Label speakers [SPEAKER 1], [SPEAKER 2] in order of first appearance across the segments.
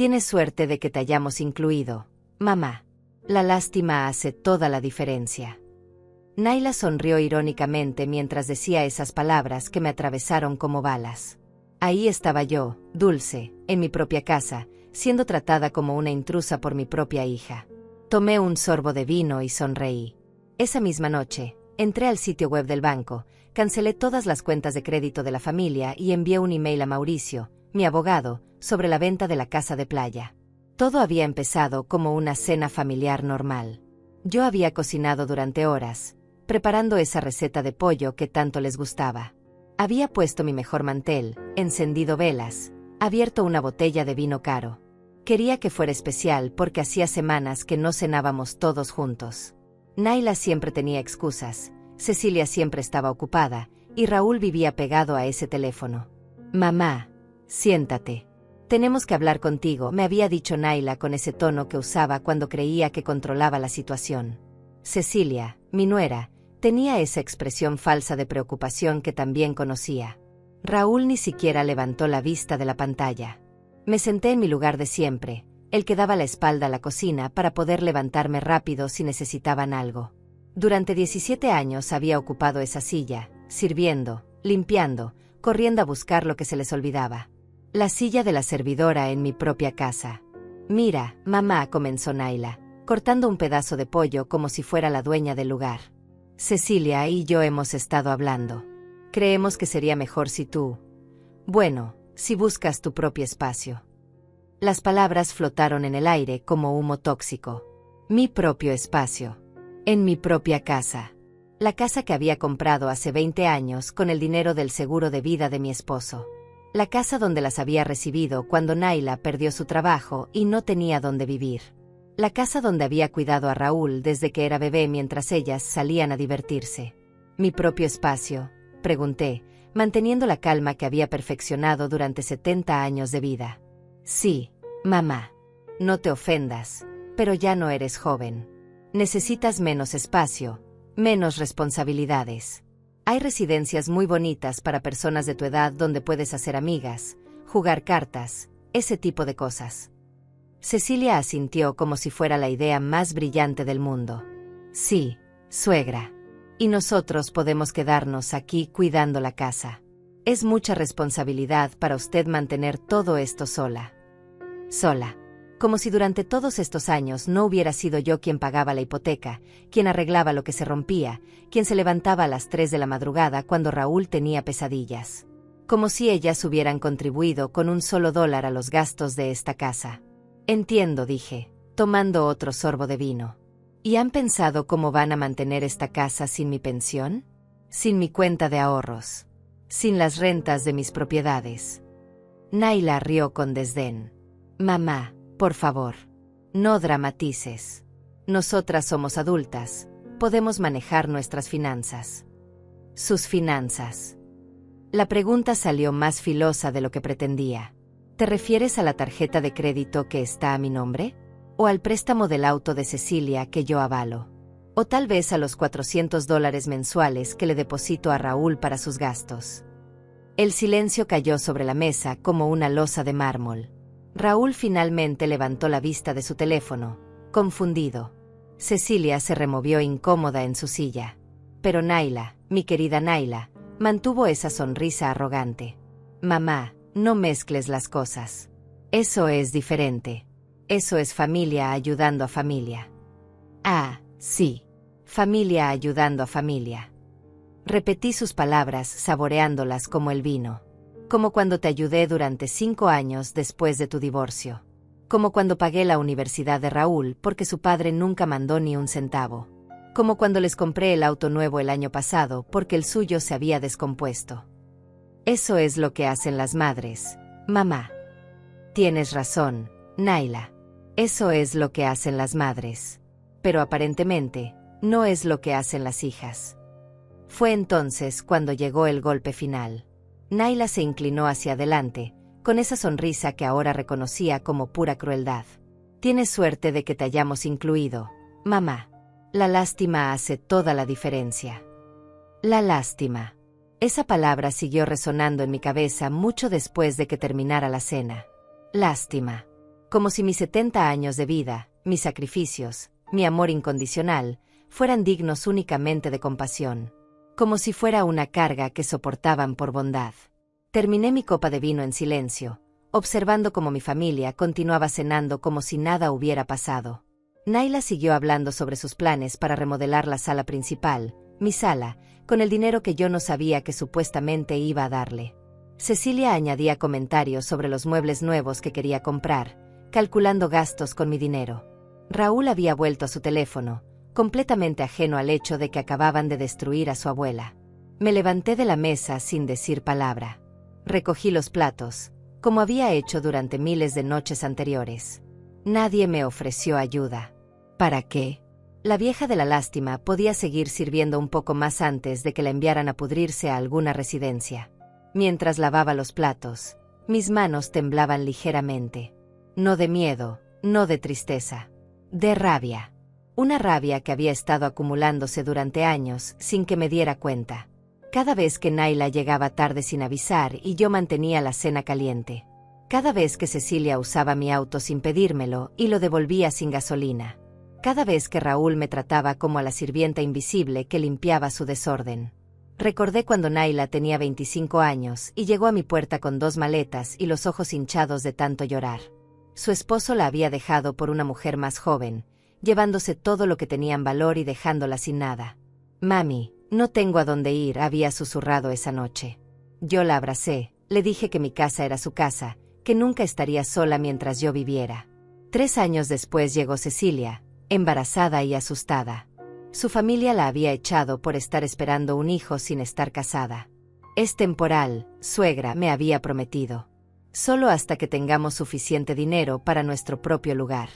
[SPEAKER 1] Tienes suerte de que te hayamos incluido, mamá. La lástima hace toda la diferencia. Naila sonrió irónicamente mientras decía esas palabras que me atravesaron como balas. Ahí estaba yo, Dulce, en mi propia casa, siendo tratada como una intrusa por mi propia hija. Tomé un sorbo de vino y sonreí. Esa misma noche, entré al sitio web del banco, cancelé todas las cuentas de crédito de la familia y envié un email a Mauricio, mi abogado, sobre la venta de la casa de playa. Todo había empezado como una cena familiar normal. Yo había cocinado durante horas, preparando esa receta de pollo que tanto les gustaba. Había puesto mi mejor mantel, encendido velas, abierto una botella de vino caro. Quería que fuera especial porque hacía semanas que no cenábamos todos juntos. Naila siempre tenía excusas, Cecilia siempre estaba ocupada, y Raúl vivía pegado a ese teléfono. Mamá, siéntate. Tenemos que hablar contigo, me había dicho Naila con ese tono que usaba cuando creía que controlaba la situación. Cecilia, mi nuera, tenía esa expresión falsa de preocupación que también conocía. Raúl ni siquiera levantó la vista de la pantalla. Me senté en mi lugar de siempre, el que daba la espalda a la cocina para poder levantarme rápido si necesitaban algo. Durante 17 años había ocupado esa silla, sirviendo, limpiando, corriendo a buscar lo que se les olvidaba. La silla de la servidora en mi propia casa. Mira, mamá, comenzó Naila, cortando un pedazo de pollo como si fuera la dueña del lugar. Cecilia y yo hemos estado hablando. Creemos que sería mejor si tú... Bueno, si buscas tu propio espacio. Las palabras flotaron en el aire como humo tóxico. Mi propio espacio. En mi propia casa. La casa que había comprado hace 20 años con el dinero del seguro de vida de mi esposo. La casa donde las había recibido cuando Naila perdió su trabajo y no tenía dónde vivir. La casa donde había cuidado a Raúl desde que era bebé mientras ellas salían a divertirse. ¿Mi propio espacio?, pregunté, manteniendo la calma que había perfeccionado durante 70 años de vida. Sí, mamá. No te ofendas, pero ya no eres joven. Necesitas menos espacio, menos responsabilidades. Hay residencias muy bonitas para personas de tu edad donde puedes hacer amigas, jugar cartas, ese tipo de cosas. Cecilia asintió como si fuera la idea más brillante del mundo. Sí, suegra. Y nosotros podemos quedarnos aquí cuidando la casa. Es mucha responsabilidad para usted mantener todo esto sola. Sola. Como si durante todos estos años no hubiera sido yo quien pagaba la hipoteca, quien arreglaba lo que se rompía, quien se levantaba a las 3 de la madrugada cuando Raúl tenía pesadillas. Como si ellas hubieran contribuido con un solo dólar a los gastos de esta casa. Entiendo, dije, tomando otro sorbo de vino. ¿Y han pensado cómo van a mantener esta casa sin mi pensión? Sin mi cuenta de ahorros. Sin las rentas de mis propiedades. Naila rió con desdén. Mamá, por favor, no dramatices. Nosotras somos adultas, podemos manejar nuestras finanzas. Sus finanzas. La pregunta salió más filosa de lo que pretendía. ¿Te refieres a la tarjeta de crédito que está a mi nombre? ¿O al préstamo del auto de Cecilia que yo avalo? ¿O tal vez a los $400 mensuales que le deposito a Raúl para sus gastos? El silencio cayó sobre la mesa como una losa de mármol. Raúl finalmente levantó la vista de su teléfono, confundido. Cecilia se removió incómoda en su silla. Pero Naila, mi querida Naila, mantuvo esa sonrisa arrogante. Mamá, no mezcles las cosas. Eso es diferente. Eso es familia ayudando a familia. Ah, sí. Familia ayudando a familia. Repetí sus palabras saboreándolas como el vino. Como cuando te ayudé durante 5 años después de tu divorcio. Como cuando pagué la universidad de Raúl porque su padre nunca mandó ni un centavo. Como cuando les compré el auto nuevo el año pasado porque el suyo se había descompuesto. Eso es lo que hacen las madres, mamá. Tienes razón, Naila. Eso es lo que hacen las madres. Pero aparentemente, no es lo que hacen las hijas. Fue entonces cuando llegó el golpe final. Naila se inclinó hacia adelante, con esa sonrisa que ahora reconocía como pura crueldad. Tienes suerte de que te hayamos incluido, mamá. La lástima hace toda la diferencia. La lástima. Esa palabra siguió resonando en mi cabeza mucho después de que terminara la cena. Lástima. Como si mis 70 años de vida, mis sacrificios, mi amor incondicional, fueran dignos únicamente de compasión. Como si fuera una carga que soportaban por bondad. Terminé mi copa de vino en silencio, observando cómo mi familia continuaba cenando como si nada hubiera pasado. Naila siguió hablando sobre sus planes para remodelar la sala principal, mi sala, con el dinero que yo no sabía que supuestamente iba a darle. Cecilia añadía comentarios sobre los muebles nuevos que quería comprar, calculando gastos con mi dinero. Raúl había vuelto a su teléfono, completamente ajeno al hecho de que acababan de destruir a su abuela. Me levanté de la mesa sin decir palabra. Recogí los platos, como había hecho durante miles de noches anteriores. Nadie me ofreció ayuda. ¿Para qué? La vieja de la lástima podía seguir sirviendo un poco más antes de que la enviaran a pudrirse a alguna residencia. Mientras lavaba los platos, mis manos temblaban ligeramente. No de miedo, no de tristeza. De rabia. Una rabia que había estado acumulándose durante años sin que me diera cuenta. Cada vez que Naila llegaba tarde sin avisar y yo mantenía la cena caliente. Cada vez que Cecilia usaba mi auto sin pedírmelo y lo devolvía sin gasolina. Cada vez que Raúl me trataba como a la sirvienta invisible que limpiaba su desorden. Recordé cuando Naila tenía 25 años y llegó a mi puerta con 2 maletas y los ojos hinchados de tanto llorar. Su esposo la había dejado por una mujer más joven, llevándose todo lo que tenían valor y dejándola sin nada. «Mami, no tengo a dónde ir», había susurrado esa noche. Yo la abracé, le dije que mi casa era su casa, que nunca estaría sola mientras yo viviera. 3 años después llegó Cecilia, embarazada y asustada. Su familia la había echado por estar esperando un hijo sin estar casada. «Es temporal, suegra», me había prometido. «Solo hasta que tengamos suficiente dinero para nuestro propio lugar».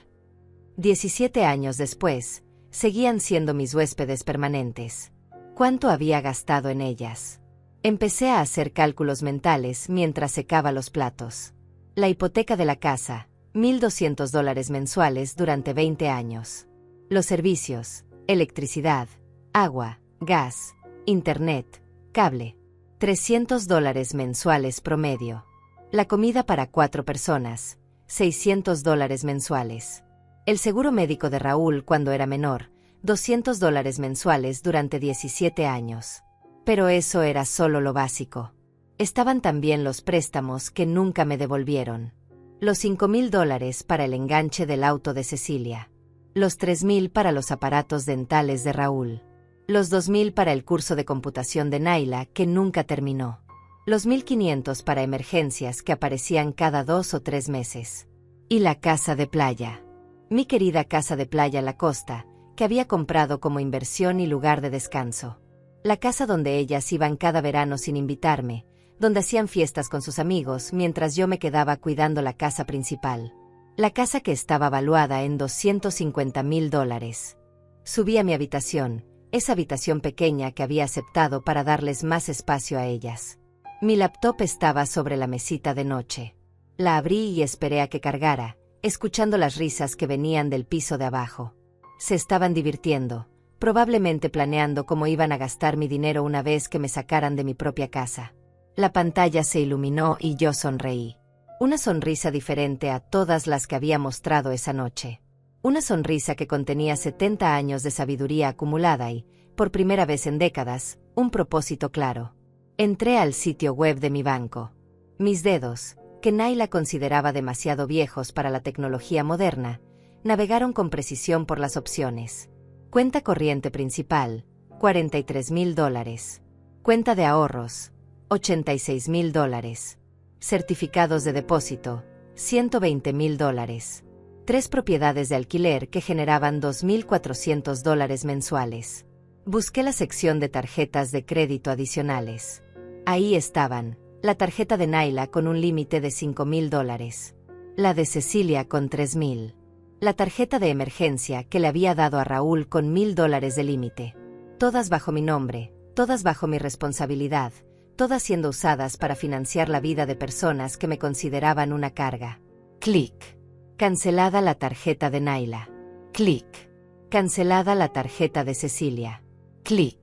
[SPEAKER 1] 17 años después, seguían siendo mis huéspedes permanentes. ¿Cuánto había gastado en ellas? Empecé a hacer cálculos mentales mientras secaba los platos. La hipoteca de la casa, $1,200 mensuales durante 20 años. Los servicios, electricidad, agua, gas, internet, cable. $300 mensuales promedio. La comida para 4 personas, $600 mensuales. El seguro médico de Raúl cuando era menor, $200 mensuales durante 17 años. Pero eso era solo lo básico. Estaban también los préstamos que nunca me devolvieron. Los $5,000 para el enganche del auto de Cecilia. Los $3,000 para los aparatos dentales de Raúl. Los $2,000 para el curso de computación de Naila que nunca terminó. Los $1,500 para emergencias que aparecían cada 2 o 3 meses. Y la casa de playa. Mi querida casa de playa La Costa, que había comprado como inversión y lugar de descanso. La casa donde ellas iban cada verano sin invitarme, donde hacían fiestas con sus amigos mientras yo me quedaba cuidando la casa principal. La casa que estaba valuada en $250,000. Subí a mi habitación, esa habitación pequeña que había aceptado para darles más espacio a ellas. Mi laptop estaba sobre la mesita de noche. La abrí y esperé a que cargara, escuchando las risas que venían del piso de abajo. Se estaban divirtiendo, probablemente planeando cómo iban a gastar mi dinero una vez que me sacaran de mi propia casa. La pantalla se iluminó y yo sonreí. Una sonrisa diferente a todas las que había mostrado esa noche. Una sonrisa que contenía 70 años de sabiduría acumulada y, por primera vez en décadas, un propósito claro. Entré al sitio web de mi banco. Mis dedos, que Naila consideraba demasiado viejos para la tecnología moderna, navegaron con precisión por las opciones. Cuenta corriente principal, $43,000. Cuenta de ahorros, $86,000. Certificados de depósito, $120,000. 3 propiedades de alquiler que generaban $2,400 mensuales. Busqué la sección de tarjetas de crédito adicionales. Ahí estaban, la tarjeta de Naila con un límite de $5,000. La de Cecilia con $3,000. La tarjeta de emergencia que le había dado a Raúl con $1,000 de límite. Todas bajo mi nombre, todas bajo mi responsabilidad, todas siendo usadas para financiar la vida de personas que me consideraban una carga. Clic. Cancelada la tarjeta de Naila. Clic. Cancelada la tarjeta de Cecilia. Clic.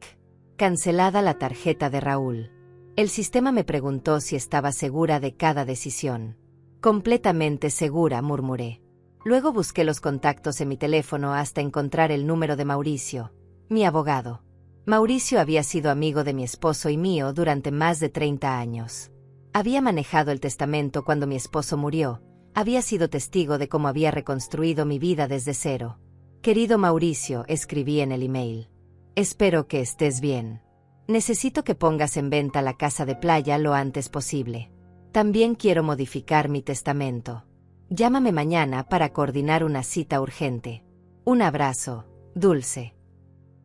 [SPEAKER 1] Cancelada la tarjeta de Raúl. El sistema me preguntó si estaba segura de cada decisión. Completamente segura, murmuré. Luego busqué los contactos en mi teléfono hasta encontrar el número de Mauricio, mi abogado. Mauricio había sido amigo de mi esposo y mío durante más de 30 años. Había manejado el testamento cuando mi esposo murió, había sido testigo de cómo había reconstruido mi vida desde cero. Querido Mauricio, escribí en el email. Espero que estés bien. Necesito que pongas en venta la casa de playa lo antes posible. También quiero modificar mi testamento. Llámame mañana para coordinar una cita urgente. Un abrazo, Dulce.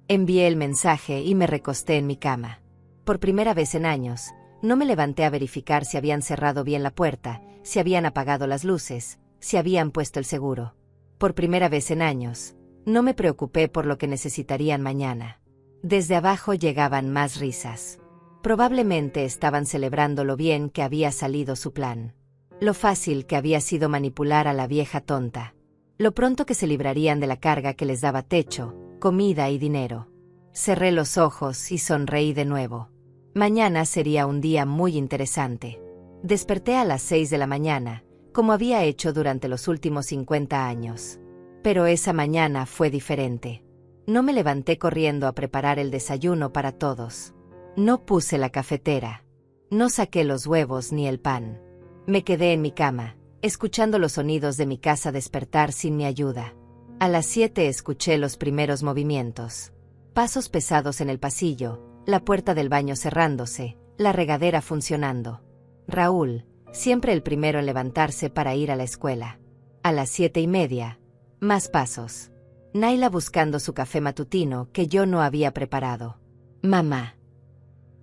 [SPEAKER 1] Envié el mensaje y me recosté en mi cama. Por primera vez en años, no me levanté a verificar si habían cerrado bien la puerta, si habían apagado las luces, si habían puesto el seguro. Por primera vez en años, no me preocupé por lo que necesitarían mañana. Desde abajo llegaban más risas. Probablemente estaban celebrando lo bien que había salido su plan. Lo fácil que había sido manipular a la vieja tonta. Lo pronto que se librarían de la carga que les daba techo, comida y dinero. Cerré los ojos y sonreí de nuevo. Mañana sería un día muy interesante. Desperté a las 6 de la mañana, como había hecho durante los últimos 50 años. Pero esa mañana fue diferente. No me levanté corriendo a preparar el desayuno para todos. No puse la cafetera. No saqué los huevos ni el pan. Me quedé en mi cama, escuchando los sonidos de mi casa despertar sin mi ayuda. A las 7 escuché los primeros movimientos. Pasos pesados en el pasillo, la puerta del baño cerrándose, la regadera funcionando. Raúl, siempre el primero en levantarse para ir a la escuela. A las 7:30, más pasos. Naila buscando su café matutino que yo no había preparado. Mamá.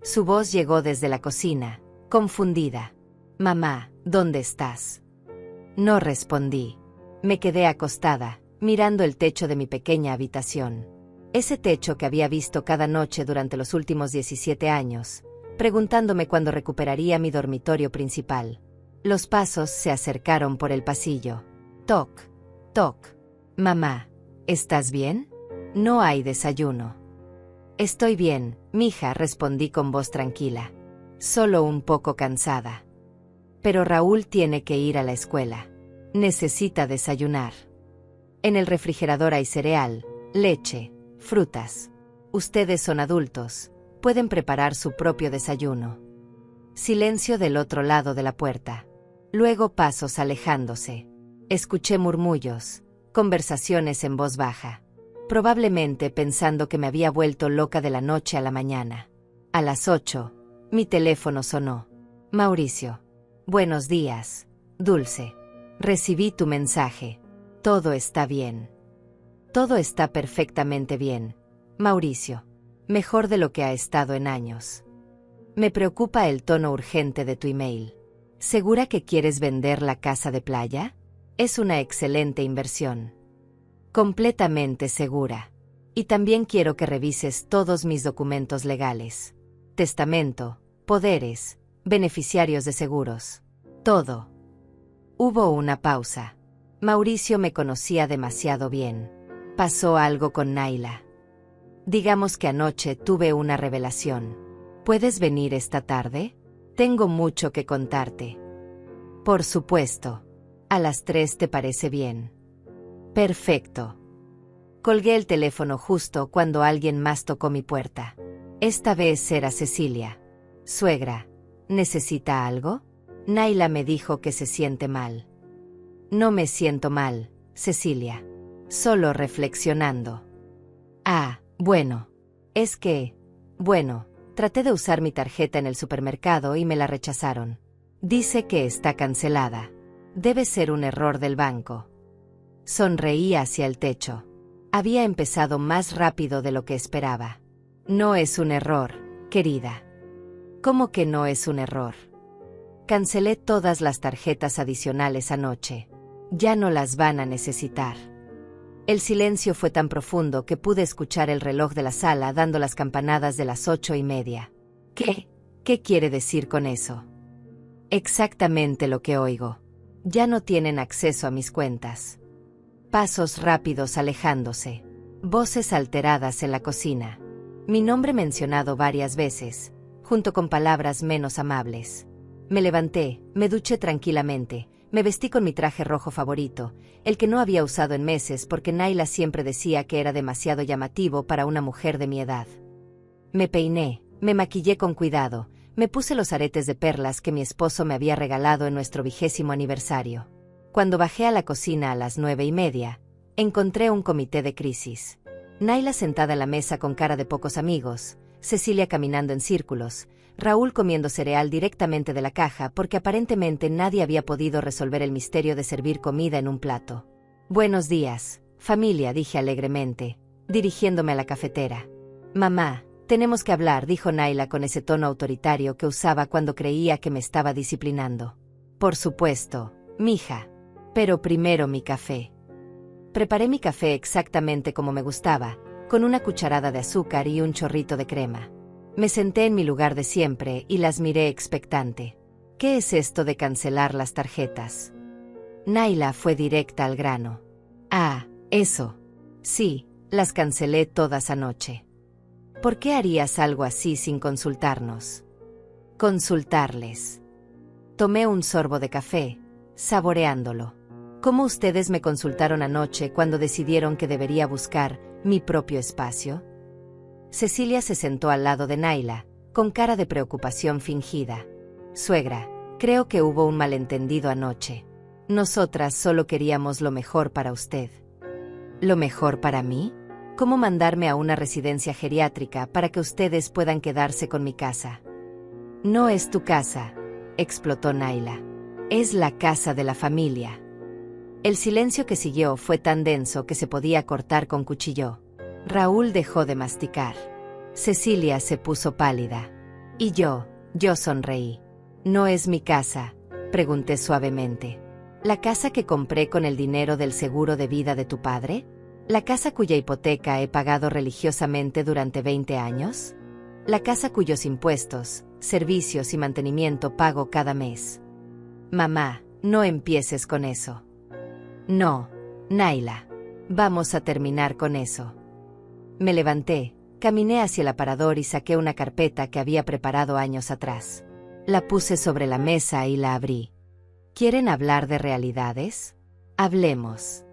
[SPEAKER 1] Su voz llegó desde la cocina, confundida. Mamá, ¿dónde estás? No respondí. Me quedé acostada, mirando el techo de mi pequeña habitación. Ese techo que había visto cada noche durante los últimos 17 años, preguntándome cuándo recuperaría mi dormitorio principal. Los pasos se acercaron por el pasillo. Toc, toc. Mamá, ¿estás bien? No hay desayuno. Estoy bien, mija, respondí con voz tranquila. Solo un poco cansada. Pero Raúl tiene que ir a la escuela. Necesita desayunar. En el refrigerador hay cereal, leche, frutas. Ustedes son adultos, pueden preparar su propio desayuno. Silencio del otro lado de la puerta. Luego pasos alejándose. Escuché murmullos, conversaciones en voz baja. Probablemente pensando que me había vuelto loca de la noche a la mañana. A las 8, mi teléfono sonó. Mauricio. Buenos días, Dulce. Recibí tu mensaje. Todo está bien. Todo está perfectamente bien, Mauricio. Mejor de lo que ha estado en años. Me preocupa el tono urgente de tu email. ¿Segura que quieres vender la casa de playa? Es una excelente inversión. Completamente segura. Y también quiero que revises todos mis documentos legales. Testamento, poderes, beneficiarios de seguros. Todo. Hubo una pausa. Mauricio me conocía demasiado bien. Pasó algo con Naila. Digamos que anoche tuve una revelación. ¿Puedes venir esta tarde? Tengo mucho que contarte. Por supuesto. A las 3 ¿te parece bien? Perfecto. Colgué el teléfono justo cuando alguien más tocó mi puerta. Esta vez era Cecilia. Suegra, ¿necesita algo? Naila me dijo que se siente mal. No me siento mal, Cecilia. Solo reflexionando. Ah, bueno. Es que... Bueno, traté de usar mi tarjeta en el supermercado y me la rechazaron. Dice que está cancelada. Debe ser un error del banco. Sonreí hacia el techo. Había empezado más rápido de lo que esperaba. No es un error, querida. ¿Cómo que no es un error? Cancelé todas las tarjetas adicionales anoche. Ya no las van a necesitar. El silencio fue tan profundo que pude escuchar el reloj de la sala dando las campanadas de las 8:30. ¿Qué? ¿Qué quiere decir con eso? Exactamente lo que oigo. Ya no tienen acceso a mis cuentas. Pasos rápidos alejándose. Voces alteradas en la cocina. Mi nombre mencionado varias veces, junto con palabras menos amables. Me levanté, me duché tranquilamente, Me vestí con mi traje rojo favorito, el que no había usado en meses porque Naila siempre decía que era demasiado llamativo para una mujer de mi edad. Me peiné, me maquillé con cuidado, me puse los aretes de perlas que mi esposo me había regalado en nuestro 20º aniversario. Cuando bajé a la cocina a las 9:30, encontré un comité de crisis. Naila sentada a la mesa con cara de pocos amigos, Cecilia caminando en círculos, Raúl comiendo cereal directamente de la caja porque aparentemente nadie había podido resolver el misterio de servir comida en un plato. «Buenos días, familia», dije alegremente, dirigiéndome a la cafetera. «Mamá, tenemos que hablar», dijo Naila con ese tono autoritario que usaba cuando creía que me estaba disciplinando. «Por supuesto, mija. Pero primero mi café». Preparé mi café exactamente como me gustaba, con una cucharada de azúcar y un chorrito de crema. Me senté en mi lugar de siempre y las miré expectante. «¿Qué es esto de cancelar las tarjetas?». Naila fue directa al grano. «Ah, eso. Sí, las cancelé todas anoche». «¿Por qué harías algo así sin consultarnos?». «Consultarles». Tomé un sorbo de café, saboreándolo. «¿Cómo ustedes me consultaron anoche cuando decidieron que debería buscar mi propio espacio?». Cecilia se sentó al lado de Naila, con cara de preocupación fingida. «Suegra, creo que hubo un malentendido anoche. Nosotras solo queríamos lo mejor para usted». «¿Lo mejor para mí? ¿Cómo mandarme a una residencia geriátrica para que ustedes puedan quedarse con mi casa?». «No es tu casa», explotó Naila. «Es la casa de la familia». El silencio que siguió fue tan denso que se podía cortar con cuchillo. Raúl dejó de masticar. Cecilia se puso pálida. Y yo sonreí. «¿No es mi casa?», pregunté suavemente. «¿La casa que compré con el dinero del seguro de vida de tu padre? ¿La casa cuya hipoteca he pagado religiosamente durante 20 años? ¿La casa cuyos impuestos, servicios y mantenimiento pago cada mes?». «Mamá, no empieces con eso». «No, Naila. Vamos a terminar con eso». Me levanté, caminé hacia el aparador y saqué una carpeta que había preparado años atrás. La puse sobre la mesa y la abrí. «¿Quieren hablar de realidades? Hablemos».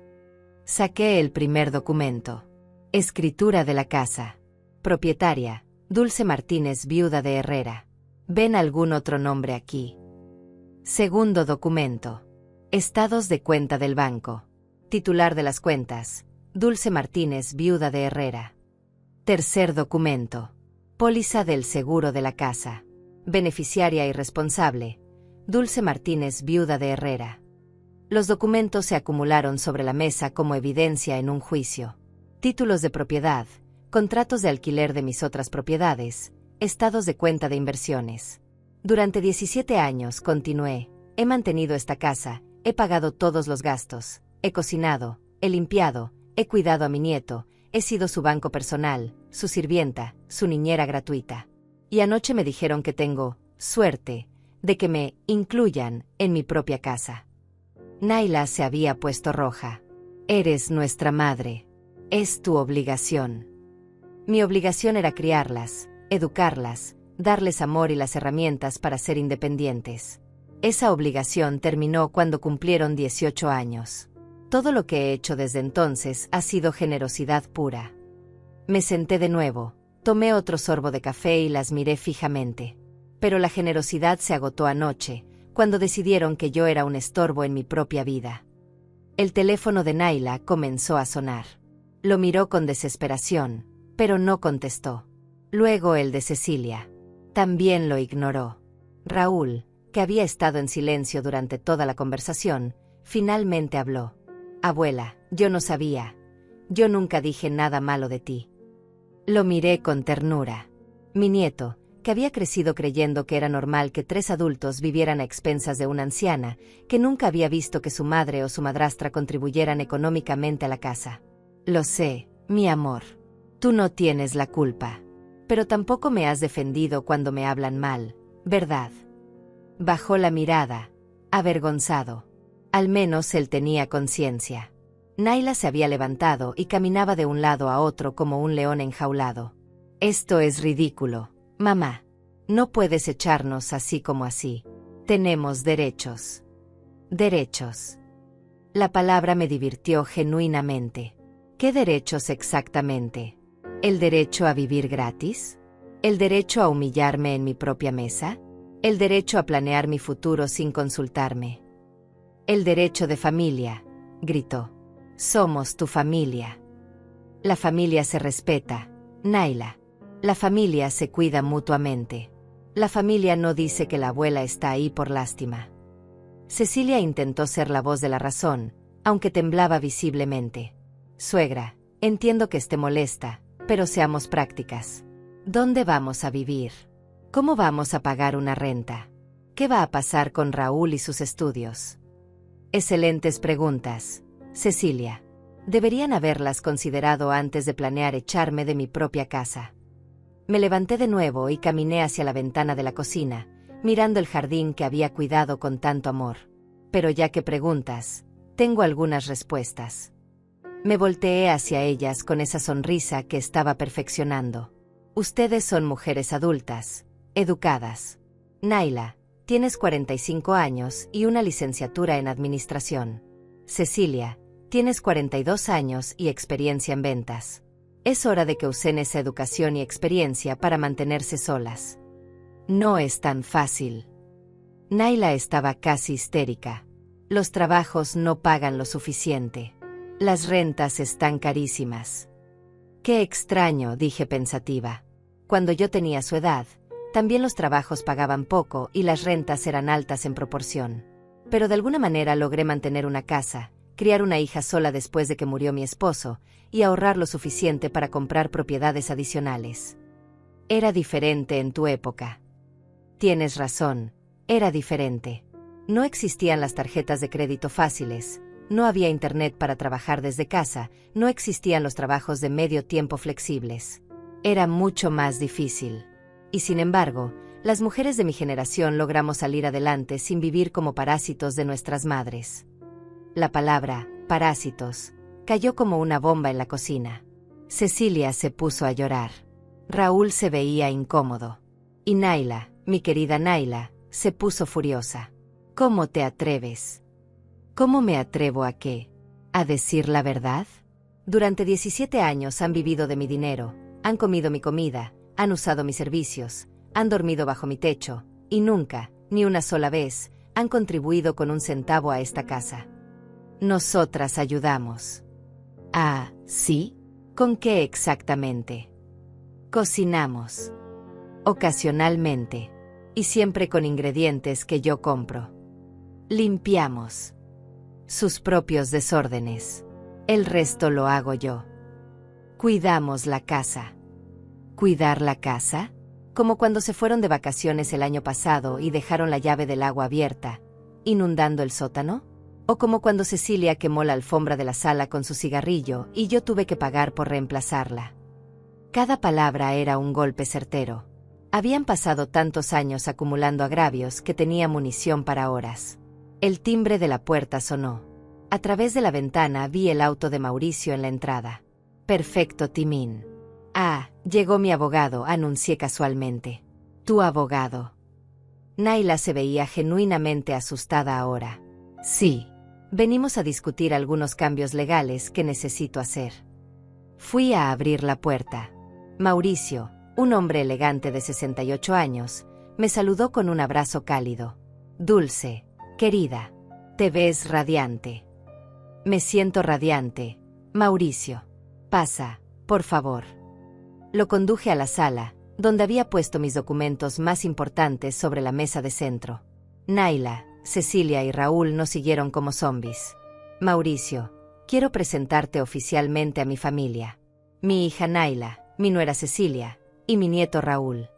[SPEAKER 1] Saqué el primer documento. Escritura de la casa. Propietaria, Dulce Martínez, viuda de Herrera. ¿Ven algún otro nombre aquí? Segundo documento. Estados de cuenta del banco. Titular de las cuentas, Dulce Martínez, viuda de Herrera. Tercer documento. Póliza del seguro de la casa. Beneficiaria y responsable, Dulce Martínez, viuda de Herrera. Los documentos se acumularon sobre la mesa como evidencia en un juicio. Títulos de propiedad, contratos de alquiler de mis otras propiedades, estados de cuenta de inversiones. Durante 17 años, continué, he mantenido esta casa, he pagado todos los gastos, he cocinado, he limpiado, he cuidado a mi nieto, he sido su banco personal, su sirvienta, su niñera gratuita. Y anoche me dijeron que tengo suerte de que me incluyan en mi propia casa. Naila se había puesto roja. «Eres nuestra madre. Es tu obligación». Mi obligación era criarlas, educarlas, darles amor y las herramientas para ser independientes. Esa obligación terminó cuando cumplieron 18 años. Todo lo que he hecho desde entonces ha sido generosidad pura. Me senté de nuevo, tomé otro sorbo de café y las miré fijamente. Pero la generosidad se agotó anoche, cuando decidieron que yo era un estorbo en mi propia vida. El teléfono de Naila comenzó a sonar. Lo miró con desesperación, pero no contestó. Luego el de Cecilia. También lo ignoró. Raúl, que había estado en silencio durante toda la conversación, finalmente habló. «Abuela, yo no sabía. Yo nunca dije nada malo de ti». Lo miré con ternura. Mi nieto, que había crecido creyendo que era normal que 3 adultos vivieran a expensas de una anciana, que nunca había visto que su madre o su madrastra contribuyeran económicamente a la casa. «Lo sé, mi amor. Tú no tienes la culpa. Pero tampoco me has defendido cuando me hablan mal, ¿verdad?». Bajó la mirada, avergonzado. Al menos él tenía conciencia. Naila se había levantado y caminaba de un lado a otro como un león enjaulado. «Esto es ridículo, mamá. No puedes echarnos así como así. Tenemos derechos». Derechos. La palabra me divirtió genuinamente. ¿Qué derechos exactamente? ¿El derecho a vivir gratis? ¿El derecho a humillarme en mi propia mesa? ¿El derecho a planear mi futuro sin consultarme? El derecho de familia, gritó. Somos tu familia. La familia se respeta, Naila. La familia se cuida mutuamente. La familia no dice que la abuela está ahí por lástima. Cecilia intentó ser la voz de la razón, aunque temblaba visiblemente. Suegra, entiendo que esté molesta, pero seamos prácticas. ¿Dónde vamos a vivir? ¿Cómo vamos a pagar una renta? ¿Qué va a pasar con Raúl y sus estudios? Excelentes preguntas, Cecilia. Deberían haberlas considerado antes de planear echarme de mi propia casa. Me levanté de nuevo y caminé hacia la ventana de la cocina, mirando el jardín que había cuidado con tanto amor. Pero ya que preguntas, tengo algunas respuestas. Me volteé hacia ellas con esa sonrisa que estaba perfeccionando. Ustedes son mujeres adultas, educadas. Naila, tienes 45 años y una licenciatura en administración. Cecilia, tienes 42 años y experiencia en ventas. Es hora de que usen esa educación y experiencia para mantenerse solas. No es tan fácil. Naila estaba casi histérica. Los trabajos no pagan lo suficiente. Las rentas están carísimas. Qué extraño, dije pensativa. Cuando yo tenía su edad, también los trabajos pagaban poco y las rentas eran altas en proporción. Pero de alguna manera logré mantener una casa, criar una hija sola después de que murió mi esposo, y ahorrar lo suficiente para comprar propiedades adicionales. Era diferente en tu época. Tienes razón, era diferente. No existían las tarjetas de crédito fáciles, no había internet para trabajar desde casa, no existían los trabajos de medio tiempo flexibles. Era mucho más difícil. Y sin embargo, las mujeres de mi generación logramos salir adelante sin vivir como parásitos de nuestras madres. La palabra, parásitos, cayó como una bomba en la cocina. Cecilia se puso a llorar. Raúl se veía incómodo. Y Naila, mi querida Naila, se puso furiosa. ¿Cómo te atreves? ¿Cómo me atrevo a qué? ¿A decir la verdad? Durante 17 años han vivido de mi dinero, han comido mi comida, han usado mis servicios, han dormido bajo mi techo, y nunca, ni una sola vez, han contribuido con un centavo a esta casa. Nosotras ayudamos. Ah, ¿sí? ¿Con qué exactamente? Cocinamos. Ocasionalmente. Y siempre con ingredientes que yo compro. Limpiamos. Sus propios desórdenes. El resto lo hago yo. Cuidamos la casa. ¿Cuidar la casa? Como cuando se fueron de vacaciones el año pasado y dejaron la llave del agua abierta, inundando el sótano. ¿O como cuando Cecilia quemó la alfombra de la sala con su cigarrillo y yo tuve que pagar por reemplazarla? Cada palabra era un golpe certero. Habían pasado tantos años acumulando agravios que tenía munición para horas. El timbre de la puerta sonó. A través de la ventana vi el auto de Mauricio en la entrada. Perfecto timín. Ah, llegó mi abogado, anuncié casualmente. Tu abogado. Naila se veía genuinamente asustada ahora. Sí. Venimos a discutir algunos cambios legales que necesito hacer. Fui a abrir la puerta. Mauricio, un hombre elegante de 68 años, me saludó con un abrazo cálido. Dulce, querida, te ves radiante. Me siento radiante, Mauricio. Pasa, por favor. Lo conduje a la sala, donde había puesto mis documentos más importantes sobre la mesa de centro. Naila, Cecilia y Raúl nos siguieron como zombis. Mauricio, quiero presentarte oficialmente a mi familia. Mi hija Naila, mi nuera Cecilia, y mi nieto Raúl.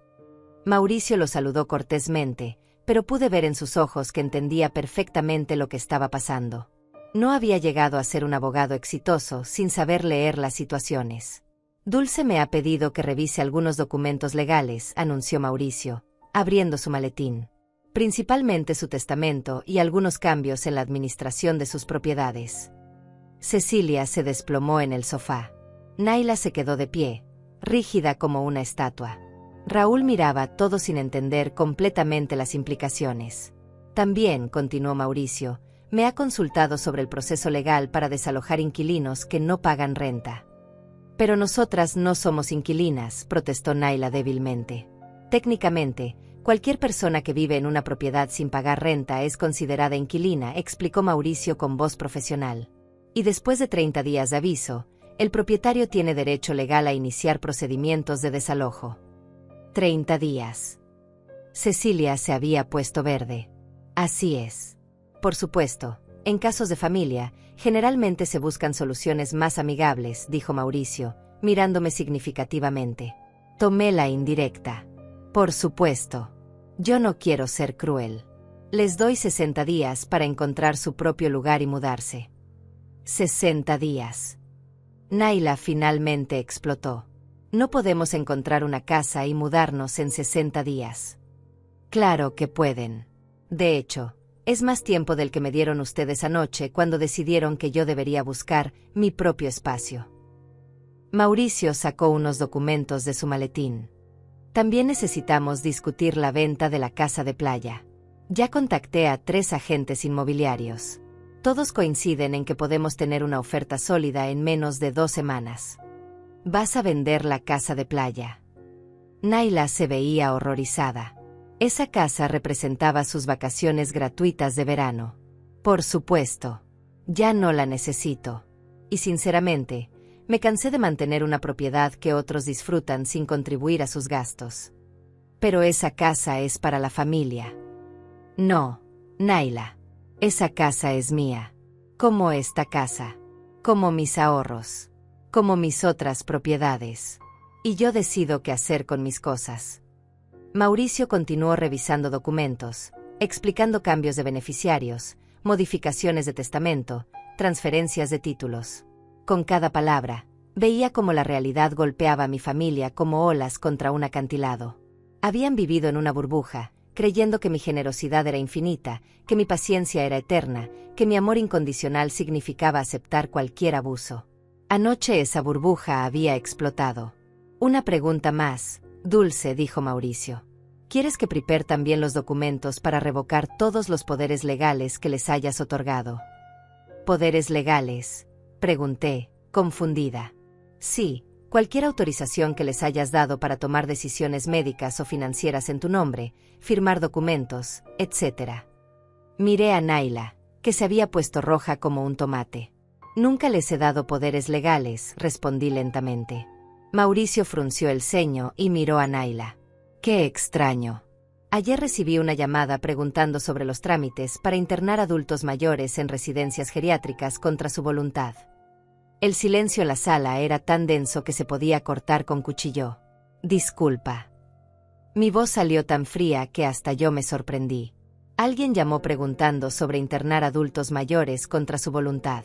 [SPEAKER 1] Mauricio lo saludó cortésmente, pero pude ver en sus ojos que entendía perfectamente lo que estaba pasando. No había llegado a ser un abogado exitoso sin saber leer las situaciones. Dulce me ha pedido que revise algunos documentos legales, anunció Mauricio, abriendo su maletín. Principalmente su testamento y algunos cambios en la administración de sus propiedades. Cecilia se desplomó en el sofá. Naila se quedó de pie, rígida como una estatua. Raúl miraba todo sin entender completamente las implicaciones. También, continuó Mauricio, Me ha consultado sobre el proceso legal para desalojar inquilinos que no pagan renta. Pero nosotras no somos inquilinas, protestó Naila débilmente. Técnicamente, cualquier persona que vive en una propiedad sin pagar renta es considerada inquilina, explicó Mauricio con voz profesional. Y después de 30 días de aviso, el propietario tiene derecho legal a iniciar procedimientos de desalojo. 30 días. Cecilia se había puesto verde. Así es. Por supuesto, en casos de familia, generalmente se buscan soluciones más amigables, dijo Mauricio, mirándome significativamente. Tomé la indirecta. Por supuesto. Yo no quiero ser cruel. Les doy 60 días para encontrar su propio lugar y mudarse. 60 días. Naila finalmente explotó. No podemos encontrar una casa y mudarnos en 60 días. Claro que pueden. De hecho, es más tiempo del que me dieron ustedes anoche cuando decidieron que yo debería buscar mi propio espacio. Mauricio sacó unos documentos de su maletín. También necesitamos discutir la venta de la casa de playa. Ya contacté a 3 agentes inmobiliarios. Todos coinciden en que podemos tener una oferta sólida en menos de 2 semanas. ¿Vas a vender la casa de playa? Naila se veía horrorizada. Esa casa representaba sus vacaciones gratuitas de verano. Por supuesto. Ya no la necesito. Y sinceramente, me cansé de mantener una propiedad que otros disfrutan sin contribuir a sus gastos. Pero esa casa es para la familia. No, Naila. Esa casa es mía. Como esta casa. Como mis ahorros. Como mis otras propiedades. Y yo decido qué hacer con mis cosas. Mauricio continuó revisando documentos, explicando cambios de beneficiarios, modificaciones de testamento, transferencias de títulos. Con cada palabra, veía cómo la realidad golpeaba a mi familia como olas contra un acantilado. Habían vivido en una burbuja, creyendo que mi generosidad era infinita, que mi paciencia era eterna, que mi amor incondicional significaba aceptar cualquier abuso. Anoche esa burbuja había explotado. Una pregunta más, Dulce, dijo Mauricio. ¿Quieres que prepare también los documentos para revocar todos los poderes legales que les hayas otorgado? ¿Poderes legales?, pregunté, confundida. Sí, cualquier autorización que les hayas dado para tomar decisiones médicas o financieras en tu nombre, firmar documentos, etc. Miré a Naila, que se había puesto roja como un tomate. Nunca les he dado poderes legales, respondí lentamente. Mauricio frunció el ceño y miró a Naila. ¡Qué extraño! Ayer recibí una llamada preguntando sobre los trámites para internar adultos mayores en residencias geriátricas contra su voluntad. El silencio en la sala era tan denso que se podía cortar con cuchillo. Disculpa. Mi voz salió tan fría que hasta yo me sorprendí. Alguien llamó preguntando sobre internar adultos mayores contra su voluntad.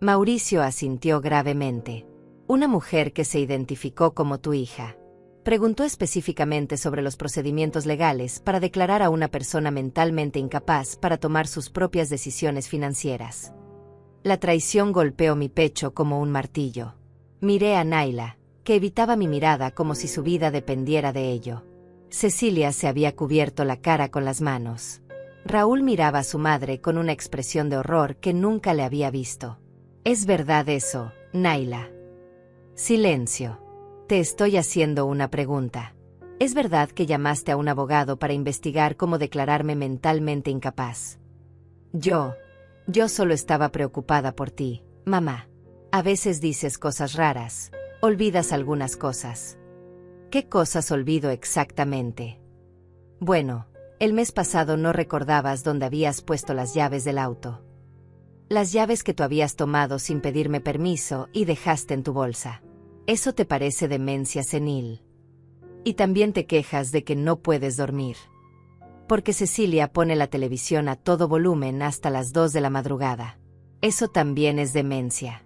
[SPEAKER 1] Mauricio asintió gravemente. Una mujer que se identificó como tu hija. Preguntó específicamente sobre los procedimientos legales para declarar a una persona mentalmente incapaz para tomar sus propias decisiones financieras. La traición golpeó mi pecho como un martillo. Miré a Naila, que evitaba mi mirada como si su vida dependiera de ello. Cecilia se había cubierto la cara con las manos. Raúl miraba a su madre con una expresión de horror que nunca le había visto. ¿Es verdad eso, Naila? Silencio. Te estoy haciendo una pregunta. ¿Es verdad que llamaste a un abogado para investigar cómo declararme mentalmente incapaz? Yo solo estaba preocupada por ti, mamá. A veces dices cosas raras, olvidas algunas cosas. ¿Qué cosas olvido exactamente? Bueno, el mes pasado no recordabas dónde habías puesto las llaves del auto. Las llaves que tú habías tomado sin pedirme permiso y dejaste en tu bolsa. ¿Eso te parece demencia senil? Y también te quejas de que no puedes dormir. Porque Cecilia pone la televisión a todo volumen hasta las 2 de la madrugada. Eso también es demencia.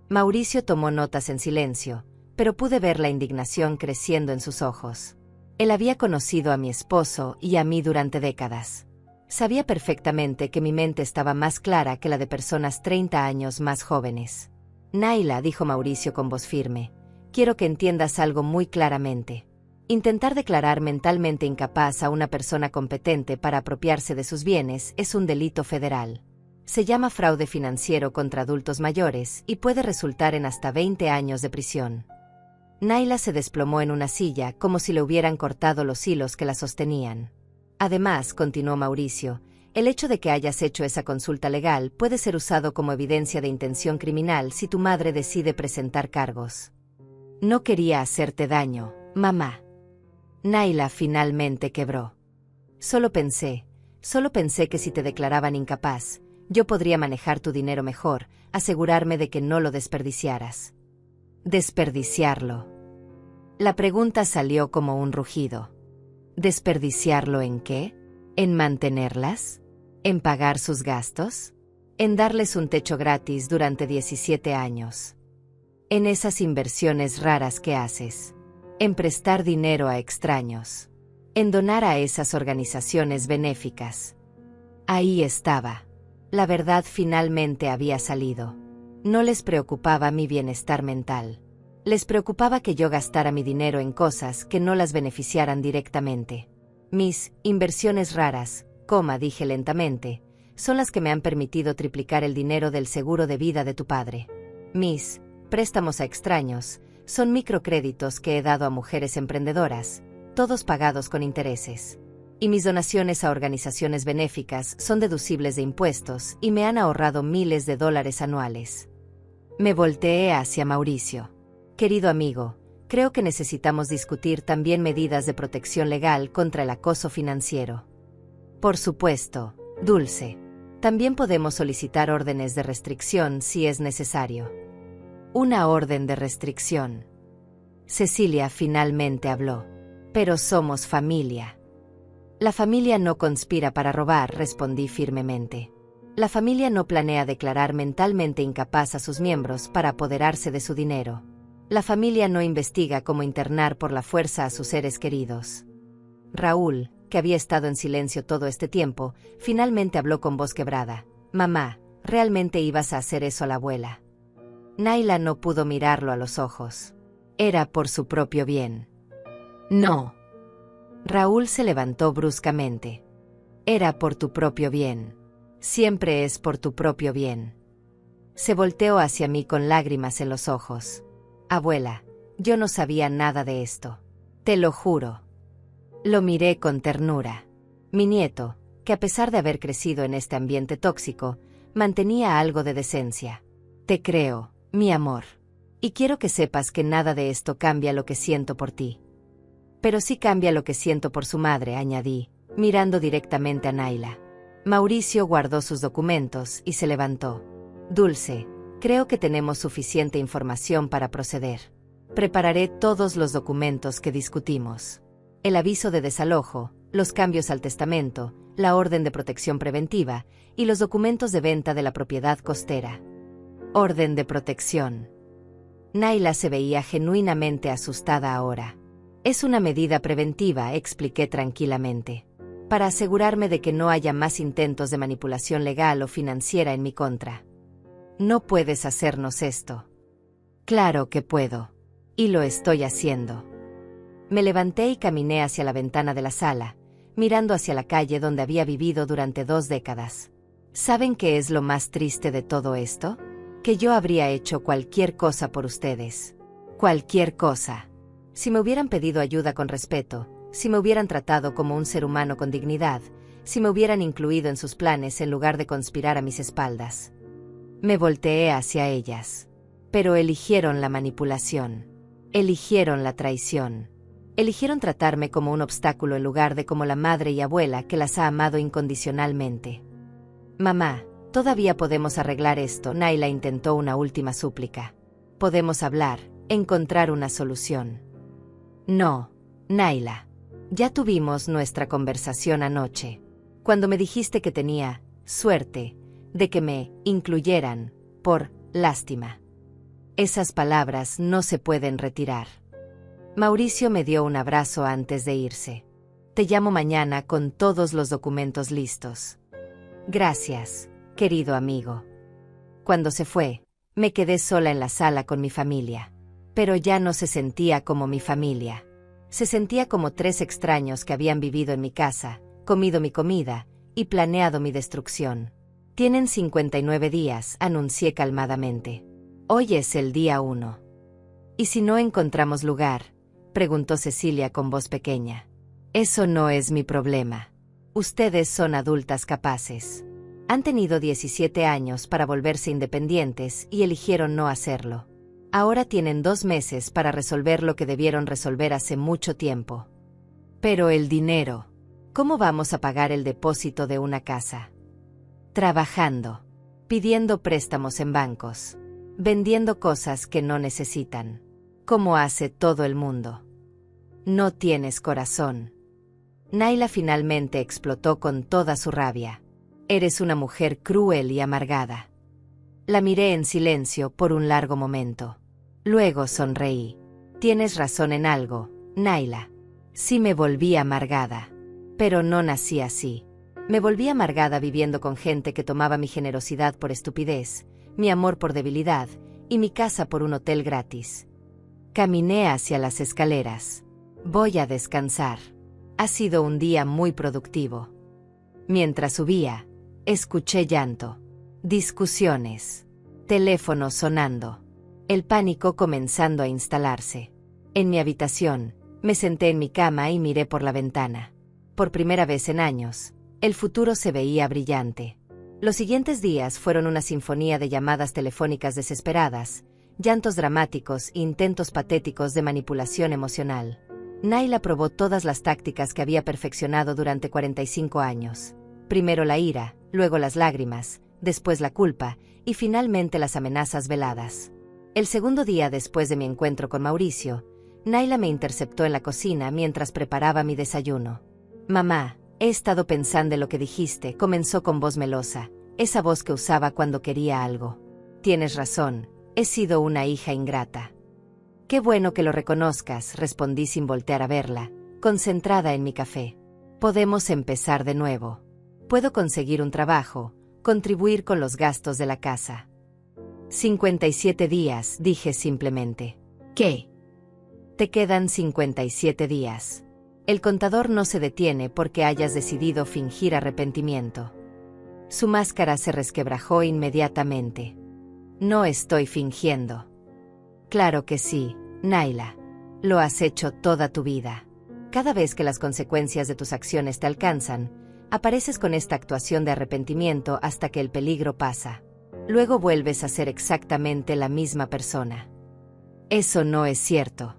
[SPEAKER 1] Mauricio tomó notas en silencio, pero pude ver la indignación creciendo en sus ojos. Él había conocido a mi esposo y a mí durante décadas. Sabía perfectamente que mi mente estaba más clara que la de personas 30 años más jóvenes. Naila, dijo Mauricio con voz firme, quiero que entiendas algo muy claramente. Intentar declarar mentalmente incapaz a una persona competente para apropiarse de sus bienes es un delito federal. Se llama fraude financiero contra adultos mayores y puede resultar en hasta 20 años de prisión. Naila se desplomó en una silla como si le hubieran cortado los hilos que la sostenían. Además, continuó Mauricio, el hecho de que hayas hecho esa consulta legal puede ser usado como evidencia de intención criminal si tu madre decide presentar cargos. No quería hacerte daño, mamá. Naila finalmente quebró. Solo pensé que si te declaraban incapaz, yo podría manejar tu dinero mejor, asegurarme de que no lo desperdiciaras. ¿Desperdiciarlo? La pregunta salió como un rugido. ¿Desperdiciarlo en qué? ¿En mantenerlas? ¿En pagar sus gastos? ¿En darles un techo gratis durante 17 años? ¿En esas inversiones raras que haces? ¿En prestar dinero a extraños? ¿En donar a esas organizaciones benéficas? Ahí estaba. La verdad finalmente había salido. No les preocupaba mi bienestar mental. Les preocupaba que yo gastara mi dinero en cosas que no las beneficiaran directamente. Mis inversiones raras, dije lentamente, son las que me han permitido triplicar el dinero del seguro de vida de tu padre. Mis préstamos a extraños son microcréditos que he dado a mujeres emprendedoras, todos pagados con intereses. Y mis donaciones a organizaciones benéficas son deducibles de impuestos y me han ahorrado miles de dólares anuales. Me volteé hacia Mauricio. Querido amigo, creo que necesitamos discutir también medidas de protección legal contra el acoso financiero. Por supuesto, Dulce. También podemos solicitar órdenes de restricción si es necesario. Una orden de restricción. Cecilia finalmente habló. Pero somos familia. La familia no conspira para robar, respondí firmemente. La familia no planea declarar mentalmente incapaz a sus miembros para apoderarse de su dinero. La familia no investiga cómo internar por la fuerza a sus seres queridos. Raúl, que había estado en silencio todo este tiempo, finalmente habló con voz quebrada. Mamá, ¿realmente ibas a hacer eso a la abuela? Naila no pudo mirarlo a los ojos. Era por su propio bien. No. Raúl se levantó bruscamente. Era por tu propio bien. Siempre es por tu propio bien. Se volteó hacia mí con lágrimas en los ojos. Abuela, yo no sabía nada de esto. Te lo juro. Lo miré con ternura. Mi nieto, que a pesar de haber crecido en este ambiente tóxico, mantenía algo de decencia. Te creo, mi amor. Y quiero que sepas que nada de esto cambia lo que siento por ti. Pero sí cambia lo que siento por su madre, añadí, mirando directamente a Naila. Mauricio guardó sus documentos y se levantó. Dulce, creo que tenemos suficiente información para proceder. Prepararé todos los documentos que discutimos. El aviso de desalojo, los cambios al testamento, la orden de protección preventiva y los documentos de venta de la propiedad costera. Orden de protección. Naila se veía genuinamente asustada ahora. Es una medida preventiva, expliqué tranquilamente, para asegurarme de que no haya más intentos de manipulación legal o financiera en mi contra. No puedes hacernos esto. Claro que puedo. Y lo estoy haciendo. Me levanté y caminé hacia la ventana de la sala, mirando hacia la calle donde había vivido durante 2 décadas. ¿Saben qué es lo más triste de todo esto? Que yo habría hecho cualquier cosa por ustedes. Cualquier cosa. Si me hubieran pedido ayuda con respeto, si me hubieran tratado como un ser humano con dignidad, si me hubieran incluido en sus planes en lugar de conspirar a mis espaldas. Me volteé hacia ellas. Pero eligieron la manipulación. Eligieron la traición. Eligieron tratarme como un obstáculo en lugar de como la madre y abuela que las ha amado incondicionalmente. Mamá, todavía podemos arreglar esto. Naila intentó una última súplica. Podemos hablar, encontrar una solución. No, Naila. Ya tuvimos nuestra conversación anoche, cuando me dijiste que tenía suerte de que me incluyeran por lástima. Esas palabras no se pueden retirar. Mauricio me dio un abrazo antes de irse. Te llamo mañana con todos los documentos listos. Gracias, querido amigo. Cuando se fue, me quedé sola en la sala con mi familia. Pero ya no se sentía como mi familia. Se sentía como 3 extraños que habían vivido en mi casa, comido mi comida y planeado mi destrucción. Tienen 59 días, anuncié calmadamente. Hoy es el día 1. ¿Y si no encontramos lugar?, preguntó Cecilia con voz pequeña. Eso no es mi problema. Ustedes son adultas capaces. Han tenido 17 años para volverse independientes y eligieron no hacerlo. Ahora tienen 2 meses para resolver lo que debieron resolver hace mucho tiempo. Pero el dinero, ¿cómo vamos a pagar el depósito de una casa? Trabajando, pidiendo préstamos en bancos, vendiendo cosas que no necesitan, como hace todo el mundo. No tienes corazón. Naila finalmente explotó con toda su rabia. Eres una mujer cruel y amargada. La miré en silencio por un largo momento. Luego sonreí. Tienes razón en algo, Naila. Sí me volví amargada. Pero no nací así. Me volví amargada viviendo con gente que tomaba mi generosidad por estupidez, mi amor por debilidad y mi casa por un hotel gratis. Caminé hacia las escaleras. Voy a descansar. Ha sido un día muy productivo. Mientras subía, escuché llanto, discusiones, teléfono sonando, el pánico comenzando a instalarse. En mi habitación, me senté en mi cama y miré por la ventana. Por primera vez en años, el futuro se veía brillante. Los siguientes días fueron una sinfonía de llamadas telefónicas desesperadas, llantos dramáticos e intentos patéticos de manipulación emocional. Naila probó todas las tácticas que había perfeccionado durante 45 años. Primero la ira, luego las lágrimas, después la culpa y finalmente las amenazas veladas. El segundo día después de mi encuentro con Mauricio, Naila me interceptó en la cocina mientras preparaba mi desayuno. «Mamá, he estado pensando en lo que dijiste», comenzó con voz melosa, esa voz que usaba cuando quería algo. «Tienes razón, he sido una hija ingrata». «Qué bueno que lo reconozcas», respondí sin voltear a verla, concentrada en mi café. «Podemos empezar de nuevo. Puedo conseguir un trabajo, contribuir con los gastos de la casa». 57 días, dije simplemente. «¿Qué?» «Te quedan 57 días. El contador no se detiene porque hayas decidido fingir arrepentimiento». Su máscara se resquebrajó inmediatamente. «No estoy fingiendo». «Claro que sí, Naila. Lo has hecho toda tu vida. Cada vez que las consecuencias de tus acciones te alcanzan, apareces con esta actuación de arrepentimiento hasta que el peligro pasa. Luego vuelves a ser exactamente la misma persona». «Eso no es cierto».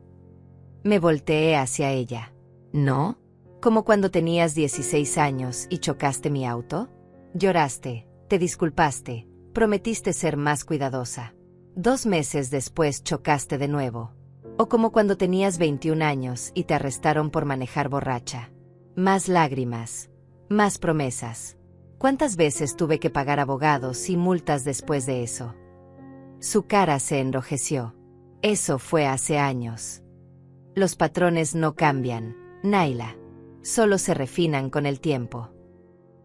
[SPEAKER 1] Me volteé hacia ella. «¿No? ¿Como cuando tenías 16 años y chocaste mi auto? Lloraste, te disculpaste, prometiste ser más cuidadosa. 2 meses después chocaste de nuevo. O como cuando tenías 21 años y te arrestaron por manejar borracha. Más lágrimas, más promesas. ¿Cuántas veces tuve que pagar abogados y multas después de eso?» Su cara se enrojeció. «Eso fue hace años. Los patrones no cambian, Naila. Solo se refinan con el tiempo».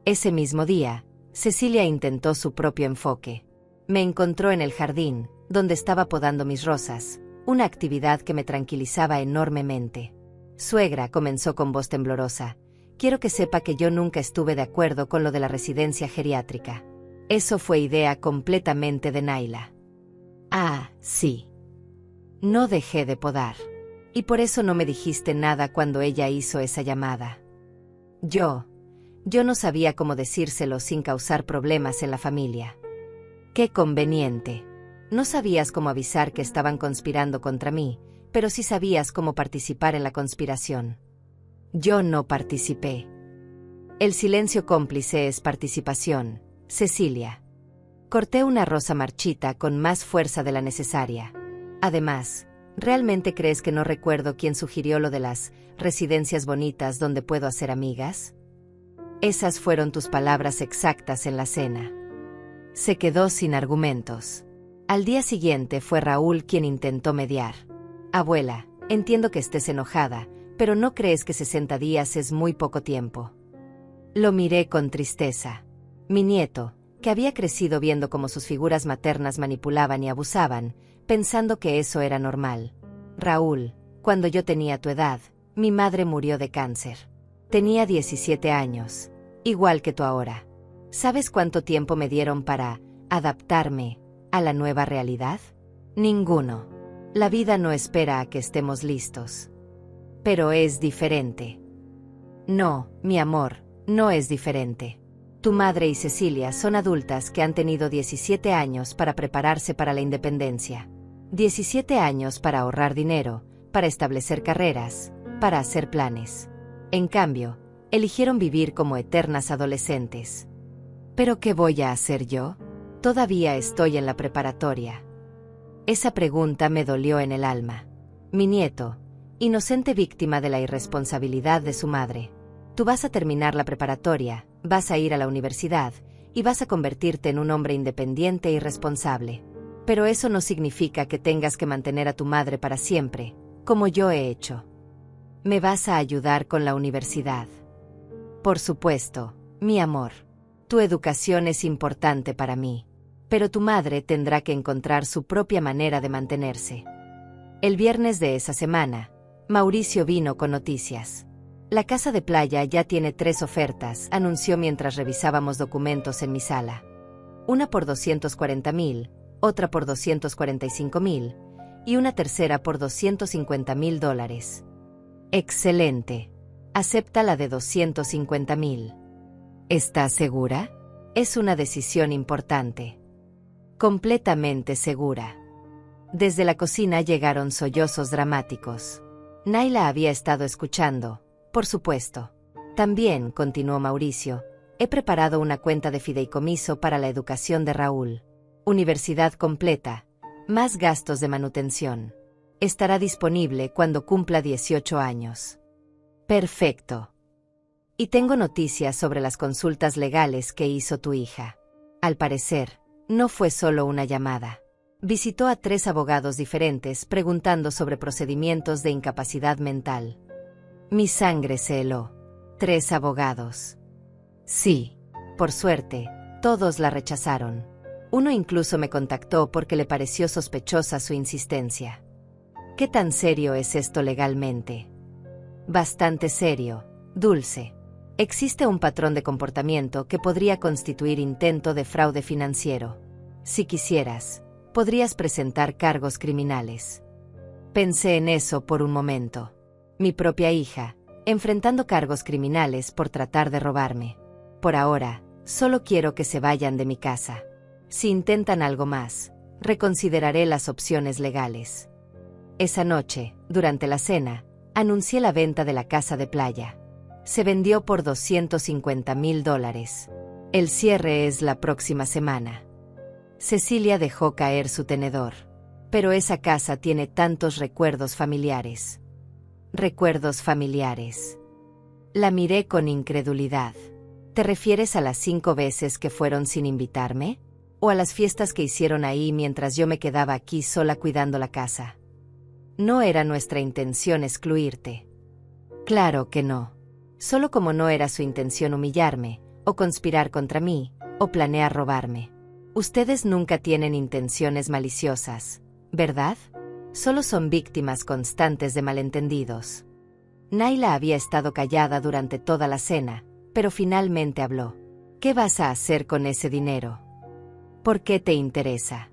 [SPEAKER 1] Ese mismo día, Cecilia intentó su propio enfoque. Me encontró en el jardín, donde estaba podando mis rosas, una actividad que me tranquilizaba enormemente. «Suegra», comenzó con voz temblorosa, «quiero que sepa que yo nunca estuve de acuerdo con lo de la residencia geriátrica. Eso fue idea completamente de Naila». «Ah, sí». «No dejé de podar. Y por eso no me dijiste nada cuando ella hizo esa llamada». Yo no sabía cómo decírselo sin causar problemas en la familia. «Qué conveniente. No sabías cómo avisar que estaban conspirando contra mí, pero sí sabías cómo participar en la conspiración». «Yo no participé». «El silencio cómplice es participación, Cecilia». Corté una rosa marchita con más fuerza de la necesaria. «Además, ¿realmente crees que no recuerdo quién sugirió lo de las residencias bonitas donde puedo hacer amigas? Esas fueron tus palabras exactas en la cena». Se quedó sin argumentos. Al día siguiente fue Raúl quien intentó mediar. «Abuela, entiendo que estés enojada, pero ¿no crees que 60 días es muy poco tiempo?». Lo miré con tristeza. Mi nieto, que había crecido viendo cómo sus figuras maternas manipulaban y abusaban, pensando que eso era normal. «Raúl, cuando yo tenía tu edad, mi madre murió de cáncer. Tenía 17 años, igual que tú ahora. ¿Sabes cuánto tiempo me dieron para adaptarme a la nueva realidad? Ninguno. La vida no espera a que estemos listos. Pero es diferente. No, mi amor, no es diferente. Tu madre y Cecilia son adultas que han tenido 17 años para prepararse para la independencia. 17 años para ahorrar dinero, para establecer carreras, para hacer planes. En cambio, eligieron vivir como eternas adolescentes. ¿Pero qué voy a hacer yo? Todavía estoy en la preparatoria. Esa pregunta me dolió en el alma. Mi nieto, inocente víctima de la irresponsabilidad de su madre. Tú vas a terminar la preparatoria, vas a ir a la universidad, y vas a convertirte en un hombre independiente y responsable. Pero eso no significa que tengas que mantener a tu madre para siempre, como yo he hecho. ¿Me vas a ayudar con la universidad? Por supuesto, mi amor. Tu educación es importante para mí. Pero tu madre tendrá que encontrar su propia manera de mantenerse. El viernes de esa semana, Mauricio vino con noticias. La casa de playa ya tiene 3 ofertas, anunció mientras revisábamos documentos en mi sala. Una por $240,000, otra por $245,000, y una tercera por $250,000. Excelente. Acepta la de $250,000. ¿Estás segura? Es una decisión importante. Completamente segura. Desde la cocina llegaron sollozos dramáticos. Naila había estado escuchando, por supuesto. También, continuó Mauricio, he preparado una cuenta de fideicomiso para la educación de Raúl. Universidad completa, más gastos de manutención. Estará disponible cuando cumpla 18 años. Perfecto. Y tengo noticias sobre las consultas legales que hizo tu hija. Al parecer, no fue solo una llamada. Visitó a 3 abogados diferentes preguntando sobre procedimientos de incapacidad mental. Mi sangre se heló. 3 abogados. Sí. Por suerte, todos la rechazaron. Uno incluso me contactó porque le pareció sospechosa su insistencia. ¿Qué tan serio es esto legalmente? Bastante serio, Dulce. Existe un patrón de comportamiento que podría constituir intento de fraude financiero. Si quisieras, podrías presentar cargos criminales. Pensé en eso por un momento. Mi propia hija, enfrentando cargos criminales por tratar de robarme. Por ahora, solo quiero que se vayan de mi casa. Si intentan algo más, reconsideraré las opciones legales. Esa noche, durante la cena, anuncié la venta de la casa de playa. Se vendió por $250,000. El cierre es la próxima semana. Cecilia dejó caer su tenedor. Pero esa casa tiene tantos recuerdos familiares. Recuerdos familiares. La miré con incredulidad. ¿Te refieres a las 5 veces que fueron sin invitarme? ¿O a las fiestas que hicieron ahí mientras yo me quedaba aquí sola cuidando la casa? No era nuestra intención excluirte. Claro que no. Solo como no era su intención humillarme, o conspirar contra mí, o planear robarme. Ustedes nunca tienen intenciones maliciosas, ¿verdad? Solo son víctimas constantes de malentendidos. Naila había estado callada durante toda la cena, pero finalmente habló. ¿Qué vas a hacer con ese dinero? ¿Por qué te interesa?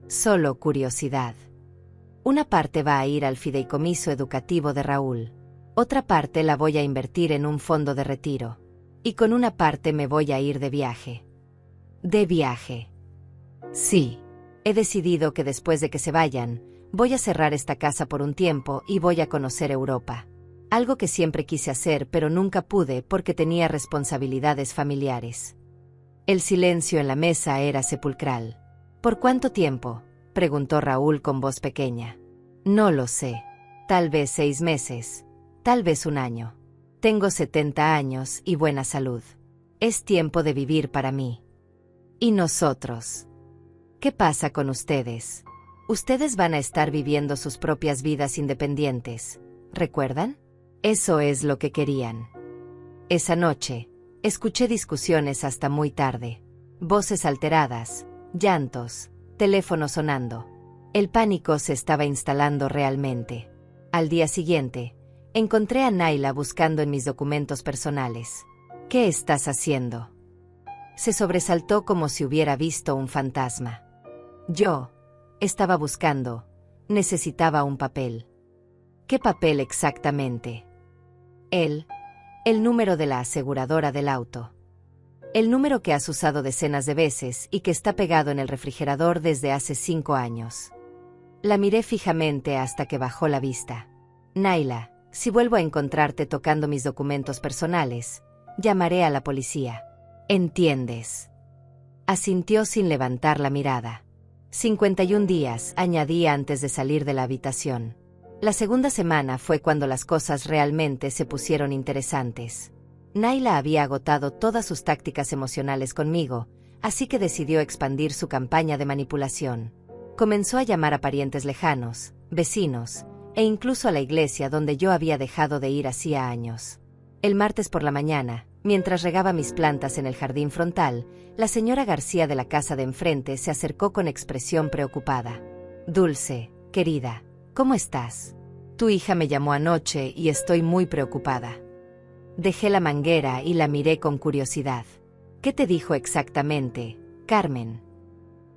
[SPEAKER 1] Solo curiosidad. Una parte va a ir al fideicomiso educativo de Raúl. Otra parte la voy a invertir en un fondo de retiro. Y con una parte me voy a ir de viaje. ¿De viaje? Sí. He decidido que después de que se vayan, voy a cerrar esta casa por un tiempo y voy a conocer Europa. Algo que siempre quise hacer pero nunca pude porque tenía responsabilidades familiares. El silencio en la mesa era sepulcral. ¿Por cuánto tiempo?, preguntó Raúl con voz pequeña. No lo sé. Tal vez 6 meses. Tal vez 1 año. Tengo 70 años y buena salud. Es tiempo de vivir para mí. ¿Y nosotros? ¿Qué pasa con ustedes? Ustedes van a estar viviendo sus propias vidas independientes, ¿recuerdan? Eso es lo que querían. Esa noche, escuché discusiones hasta muy tarde. Voces alteradas, llantos, teléfono sonando. El pánico se estaba instalando realmente. Al día siguiente, encontré a Naila buscando en mis documentos personales. ¿Qué estás haciendo? Se sobresaltó como si hubiera visto un fantasma. Yo estaba buscando. Necesitaba un papel. ¿Qué papel exactamente? El número de la aseguradora del auto. El número que has usado decenas de veces y que está pegado en el refrigerador desde hace 5 años. La miré fijamente hasta que bajó la vista. Naila, si vuelvo a encontrarte tocando mis documentos personales, llamaré a la policía. ¿Entiendes? Asintió sin levantar la mirada. 51 días, añadí antes de salir de la habitación. La segunda semana fue cuando las cosas realmente se pusieron interesantes. Naila había agotado todas sus tácticas emocionales conmigo, así que decidió expandir su campaña de manipulación. Comenzó a llamar a parientes lejanos, vecinos, e incluso a la iglesia donde yo había dejado de ir hacía años. El martes por la mañana, mientras regaba mis plantas en el jardín frontal, la señora García de la casa de enfrente se acercó con expresión preocupada. Dulce, querida, ¿cómo estás? Tu hija me llamó anoche y estoy muy preocupada. Dejé la manguera y la miré con curiosidad. ¿Qué te dijo exactamente, Carmen?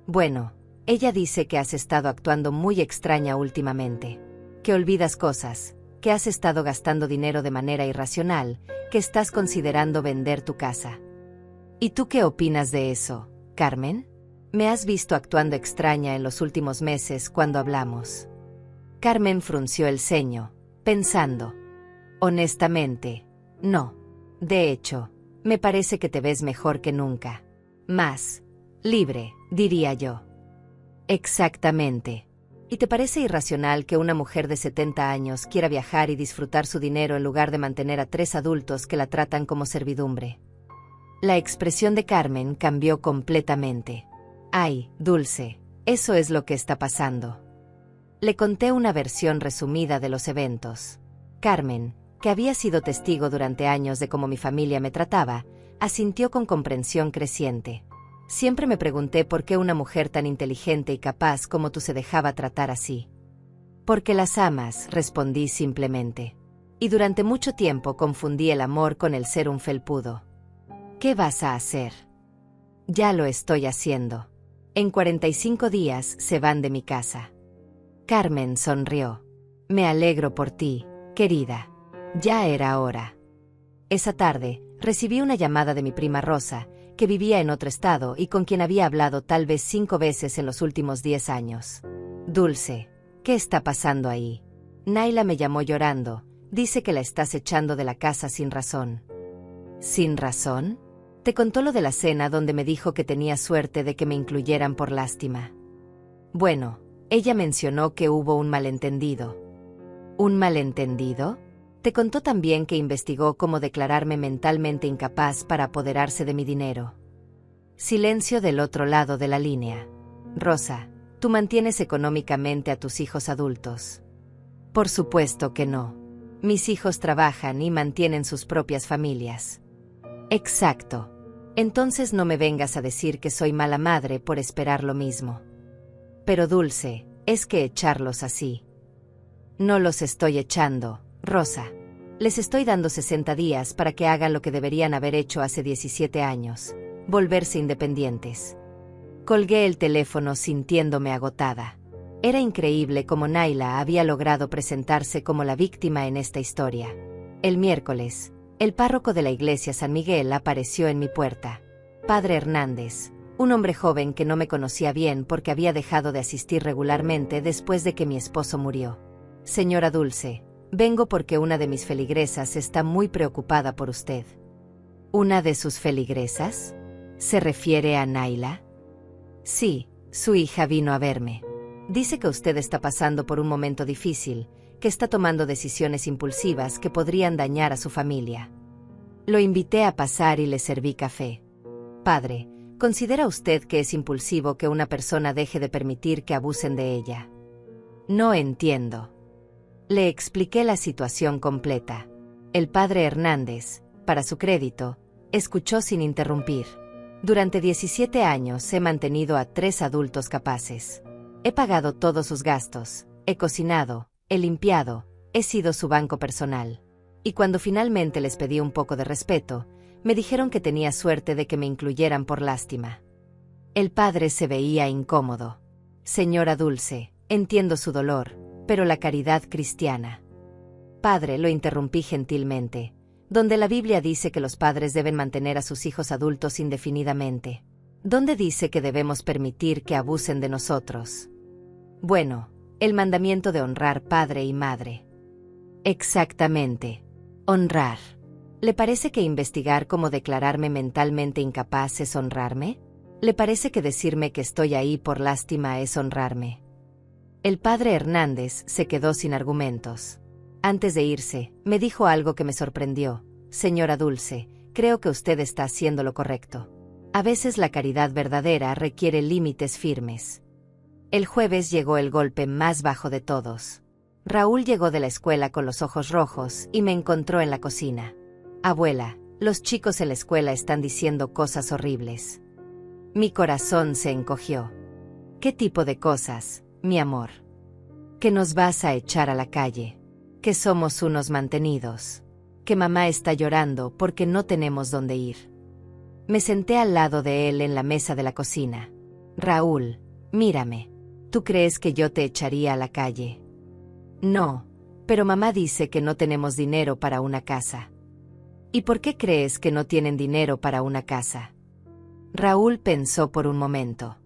[SPEAKER 1] Bueno, ella dice que has estado actuando muy extraña últimamente. Que olvidas cosas, que has estado gastando dinero de manera irracional, que estás considerando vender tu casa. ¿Y tú qué opinas de eso, Carmen? Me has visto actuando extraña en los últimos meses cuando hablamos. Carmen frunció el ceño, pensando. Honestamente, no. De hecho, me parece que te ves mejor que nunca. Más libre, diría yo. Exactamente. ¿Y te parece irracional que una mujer de 70 años quiera viajar y disfrutar su dinero en lugar de mantener a 3 adultos que la tratan como servidumbre? La expresión de Carmen cambió completamente. Ay, Dulce, eso es lo que está pasando. Le conté una versión resumida de los eventos. Carmen, que había sido testigo durante años de cómo mi familia me trataba, asintió con comprensión creciente. Siempre me pregunté por qué una mujer tan inteligente y capaz como tú se dejaba tratar así. Porque las amas, respondí simplemente. Y durante mucho tiempo confundí el amor con el ser un felpudo. ¿Qué vas a hacer? Ya lo estoy haciendo. En 45 días se van de mi casa. Carmen sonrió. Me alegro por ti, querida. Ya era hora. Esa tarde, recibí una llamada de mi prima Rosa, que vivía en otro estado y con quien había hablado tal vez 5 veces en los últimos 10 años. Dulce, ¿qué está pasando ahí? Naila me llamó llorando, dice que la estás echando de la casa sin razón. ¿Sin razón? Te contó lo de la cena donde me dijo que tenía suerte de que me incluyeran por lástima. Bueno, ella mencionó que hubo un malentendido. ¿Un malentendido? Te contó también que investigó cómo declararme mentalmente incapaz para apoderarse de mi dinero. Silencio del otro lado de la línea. Rosa, ¿tú mantienes económicamente a tus hijos adultos? Por supuesto que no. Mis hijos trabajan y mantienen sus propias familias. Exacto. Entonces no me vengas a decir que soy mala madre por esperar lo mismo. Pero Dulce, es que echarlos así. No los estoy echando, Rosa. Les estoy dando 60 días para que hagan lo que deberían haber hecho hace 17 años, volverse independientes. Colgué el teléfono sintiéndome agotada. Era increíble cómo Naila había logrado presentarse como la víctima en esta historia. El miércoles, el párroco de la iglesia San Miguel apareció en mi puerta. Padre Hernández, un hombre joven que no me conocía bien porque había dejado de asistir regularmente después de que mi esposo murió. Señora Dulce, vengo porque una de mis feligresas está muy preocupada por usted. ¿Una de sus feligresas? ¿Se refiere a Naila? Sí, su hija vino a verme. Dice que usted está pasando por un momento difícil, que está tomando decisiones impulsivas que podrían dañar a su familia. Lo invité a pasar y le serví café. Padre, ¿considera usted que es impulsivo que una persona deje de permitir que abusen de ella? No entiendo. Le expliqué la situación completa. El padre Hernández, para su crédito, escuchó sin interrumpir. Durante 17 años he mantenido a 3 adultos capaces. He pagado todos sus gastos, he cocinado, he limpiado, he sido su banco personal. Y cuando finalmente les pedí un poco de respeto, Me dijeron que tenía suerte de que me incluyeran por lástima. El padre se veía incómodo. Señora Dulce, entiendo su dolor, pero la caridad cristiana. Padre, lo interrumpí gentilmente, donde la Biblia dice que los padres deben mantener a sus hijos adultos indefinidamente. ¿Dónde dice que debemos permitir que abusen de nosotros? Bueno, el mandamiento de honrar padre y madre. Exactamente. Honrar. ¿Le parece que investigar cómo declararme mentalmente incapaz es honrarme? ¿Le parece que decirme que estoy ahí por lástima es honrarme? El padre Hernández se quedó sin argumentos. Antes de irse, me dijo algo que me sorprendió. Señora Dulce, creo que usted está haciendo lo correcto. A veces la caridad verdadera requiere límites firmes. El jueves llegó el golpe más bajo de todos. Raúl llegó de la escuela con los ojos rojos y me encontró en la cocina. Abuela, los chicos en la escuela están diciendo cosas horribles. Mi corazón se encogió. ¿Qué tipo de cosas, mi amor? Que nos vas a echar a la calle. Que somos unos mantenidos. Que mamá está llorando porque no tenemos dónde ir. Me senté al lado de él en la mesa de la cocina. Raúl, mírame. ¿Tú crees que yo te echaría a la calle? No, pero mamá dice que no tenemos dinero para una casa. ¿Y por qué crees que no tienen dinero para una casa? Raúl pensó por un momento.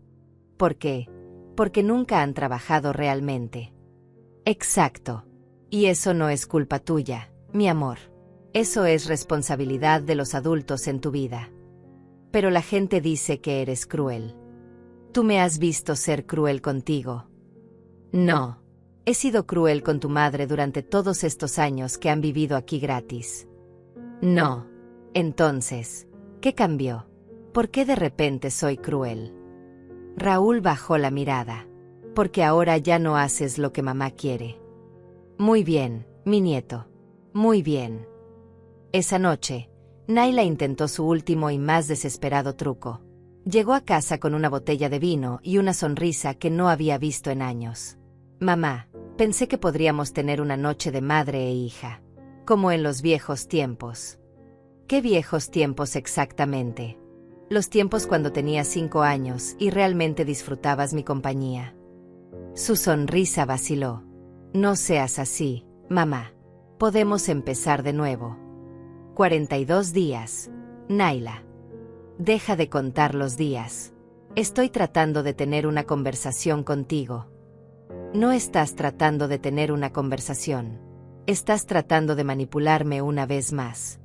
[SPEAKER 1] ¿Por qué? Porque nunca han trabajado realmente. Exacto. Y eso no es culpa tuya, mi amor. Eso es responsabilidad de los adultos en tu vida. Pero la gente dice que eres cruel. ¿Tú me has visto ser cruel contigo? No. He sido cruel con tu madre durante todos estos años que han vivido aquí gratis. No. Entonces, ¿qué cambió? ¿Por qué de repente soy cruel? Raúl bajó la mirada. Porque ahora ya no haces lo que mamá quiere. Muy bien, mi nieto. Muy bien. Esa noche, Naila intentó su último y más desesperado truco. Llegó a casa con una botella de vino y una sonrisa que no había visto en años. Mamá, pensé que podríamos tener una noche de madre e hija. Como en los viejos tiempos. ¿Qué viejos tiempos exactamente? Los tiempos cuando tenías 5 años y realmente disfrutabas mi compañía. Su sonrisa vaciló. No seas así, mamá. Podemos empezar de nuevo. 42 días. Naila. Deja de contar los días. Estoy tratando de tener una conversación contigo. No estás tratando de tener una conversación. Estás tratando de manipularme una vez más.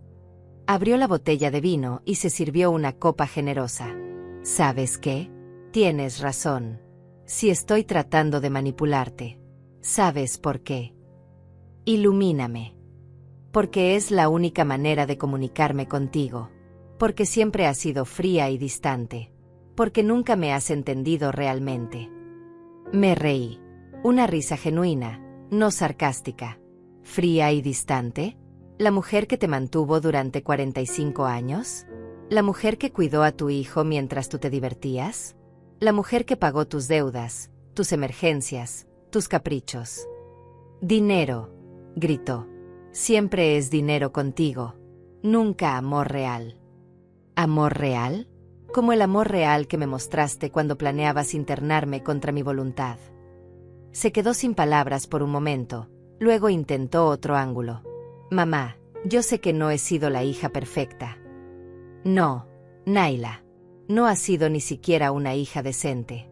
[SPEAKER 1] Abrió la botella de vino y se sirvió una copa generosa. ¿Sabes qué? Tienes razón. Si estoy tratando de manipularte. ¿Sabes por qué? Ilumíname. Porque es la única manera de comunicarme contigo. Porque siempre has sido fría y distante. Porque nunca me has entendido realmente. Me reí. Una risa genuina, no sarcástica. ¿Fría y distante? ¿La mujer que te mantuvo durante 45 años? ¿La mujer que cuidó a tu hijo mientras tú te divertías? ¿La mujer que pagó tus deudas, tus emergencias, tus caprichos? Dinero, gritó. Siempre es dinero contigo. Nunca amor real. ¿Amor real? Como el amor real que me mostraste cuando planeabas internarme contra mi voluntad. Se quedó sin palabras por un momento, luego intentó otro ángulo. Mamá, yo sé que no he sido la hija perfecta. No, Naila. No has sido ni siquiera una hija decente.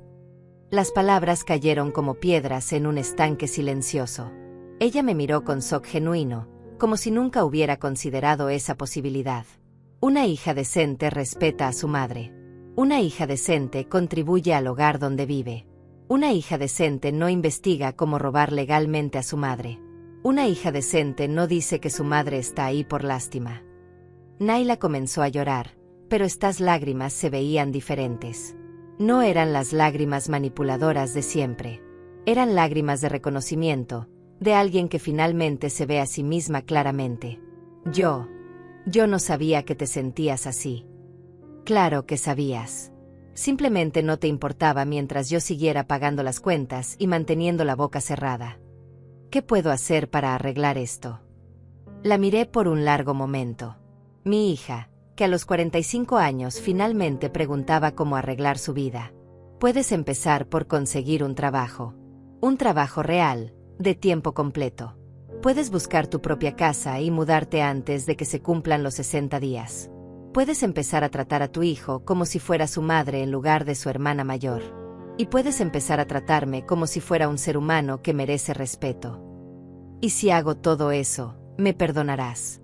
[SPEAKER 1] Las palabras cayeron como piedras en un estanque silencioso. Ella me miró con shock genuino, como si nunca hubiera considerado esa posibilidad. Una hija decente respeta a su madre. Una hija decente contribuye al hogar donde vive. Una hija decente no investiga cómo robar legalmente a su madre. Una hija decente no dice que su madre está ahí por lástima. Naila comenzó a llorar, pero estas lágrimas se veían diferentes. No eran las lágrimas manipuladoras de siempre. Eran lágrimas de reconocimiento, de alguien que finalmente se ve a sí misma claramente. Yo no sabía que te sentías así. Claro que sabías. Simplemente no te importaba mientras yo siguiera pagando las cuentas y manteniendo la boca cerrada. ¿Qué puedo hacer para arreglar esto? La miré por un largo momento. Mi hija, que a los 45 años finalmente preguntaba cómo arreglar su vida. Puedes empezar por conseguir un trabajo real, de tiempo completo. Puedes buscar tu propia casa y mudarte antes de que se cumplan los 60 días. Puedes empezar a tratar a tu hijo como si fuera su madre en lugar de su hermana mayor. Y puedes empezar a tratarme como si fuera un ser humano que merece respeto. Y si hago todo eso, me perdonarás.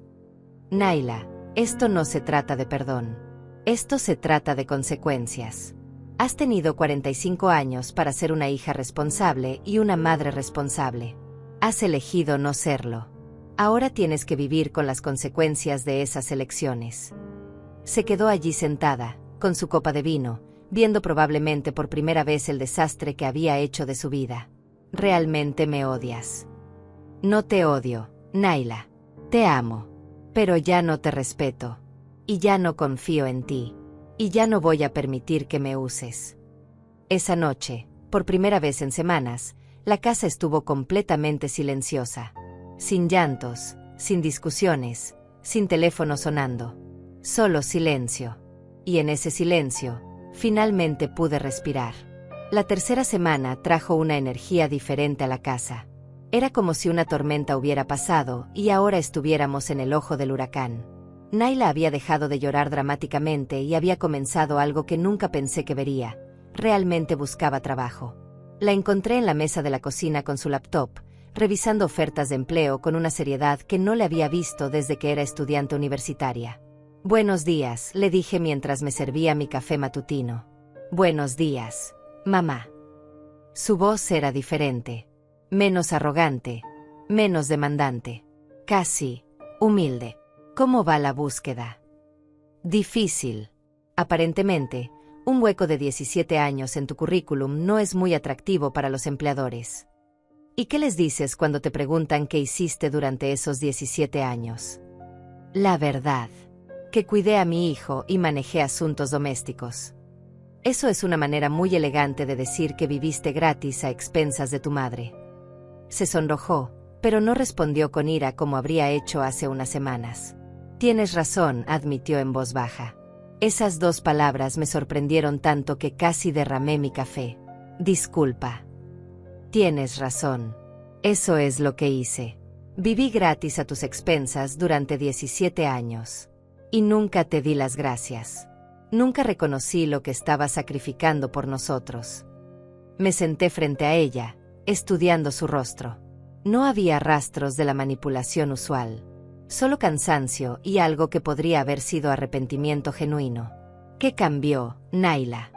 [SPEAKER 1] Naila, esto no se trata de perdón. Esto se trata de consecuencias. Has tenido 45 años para ser una hija responsable y una madre responsable. Has elegido no serlo. Ahora tienes que vivir con las consecuencias de esas elecciones. Se quedó allí sentada, con su copa de vino, viendo probablemente por primera vez el desastre que había hecho de su vida. Realmente me odias. No te odio, Naila. Te amo. Pero ya no te respeto. Y ya no confío en ti. Y ya no voy a permitir que me uses. Esa noche, por primera vez en semanas, la casa estuvo completamente silenciosa. Sin llantos, sin discusiones, sin teléfono sonando. Solo silencio. Y en ese silencio, finalmente pude respirar. La tercera semana trajo una energía diferente a la casa. Era como si una tormenta hubiera pasado y ahora estuviéramos en el ojo del huracán. Naila había dejado de llorar dramáticamente y había comenzado algo que nunca pensé que vería. Realmente buscaba trabajo. La encontré en la mesa de la cocina con su laptop, revisando ofertas de empleo con una seriedad que no le había visto desde que era estudiante universitaria. Buenos días, le dije mientras me servía mi café matutino. Buenos días, mamá. Su voz era diferente. Menos arrogante, menos demandante, casi humilde. ¿Cómo va la búsqueda? Difícil. Aparentemente, un hueco de 17 años en tu currículum no es muy atractivo para los empleadores. ¿Y qué les dices cuando te preguntan qué hiciste durante esos 17 años? La verdad, que cuidé a mi hijo y manejé asuntos domésticos. Eso es una manera muy elegante de decir que viviste gratis a expensas de tu madre. Se sonrojó, pero no respondió con ira como habría hecho hace unas semanas. Tienes razón, admitió en voz baja. Esas dos palabras me sorprendieron tanto que casi derramé mi café. Disculpa. Tienes razón. Eso es lo que hice. Viví gratis a tus expensas durante 17 años. Y nunca te di las gracias. Nunca reconocí lo que estabas sacrificando por nosotros. Me senté frente a ella, estudiando su rostro. No había rastros de la manipulación usual. Solo cansancio y algo que podría haber sido arrepentimiento genuino. ¿Qué cambió, Naila?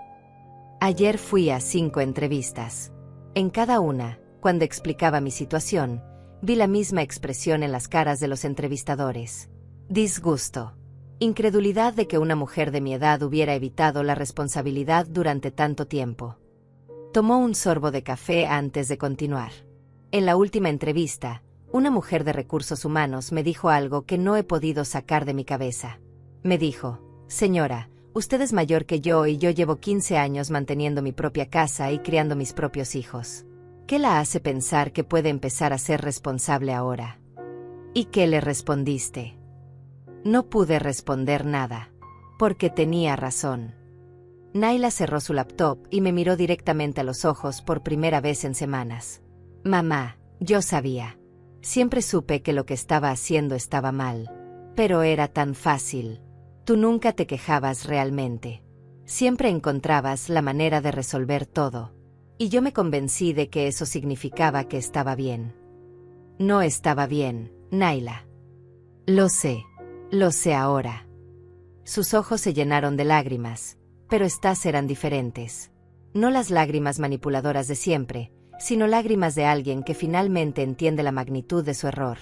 [SPEAKER 1] Ayer fui a 5 entrevistas. En cada una, cuando explicaba mi situación, vi la misma expresión en las caras de los entrevistadores. Disgusto. Incredulidad de que una mujer de mi edad hubiera evitado la responsabilidad durante tanto tiempo. Tomó un sorbo de café antes de continuar. En la última entrevista, una mujer de recursos humanos me dijo algo que no he podido sacar de mi cabeza. Me dijo, señora, usted es mayor que yo y yo llevo 15 años manteniendo mi propia casa y criando mis propios hijos. ¿Qué la hace pensar que puede empezar a ser responsable ahora? ¿Y qué le respondiste? No pude responder nada, porque tenía razón. Naila cerró su laptop y me miró directamente a los ojos por primera vez en semanas. Mamá, yo sabía. Siempre supe que lo que estaba haciendo estaba mal. Pero era tan fácil. Tú nunca te quejabas realmente. Siempre encontrabas la manera de resolver todo. Y yo me convencí de que eso significaba que estaba bien. No estaba bien, Naila. Lo sé ahora. Sus ojos se llenaron de lágrimas. Pero estas eran diferentes. No las lágrimas manipuladoras de siempre, sino lágrimas de alguien que finalmente entiende la magnitud de su error.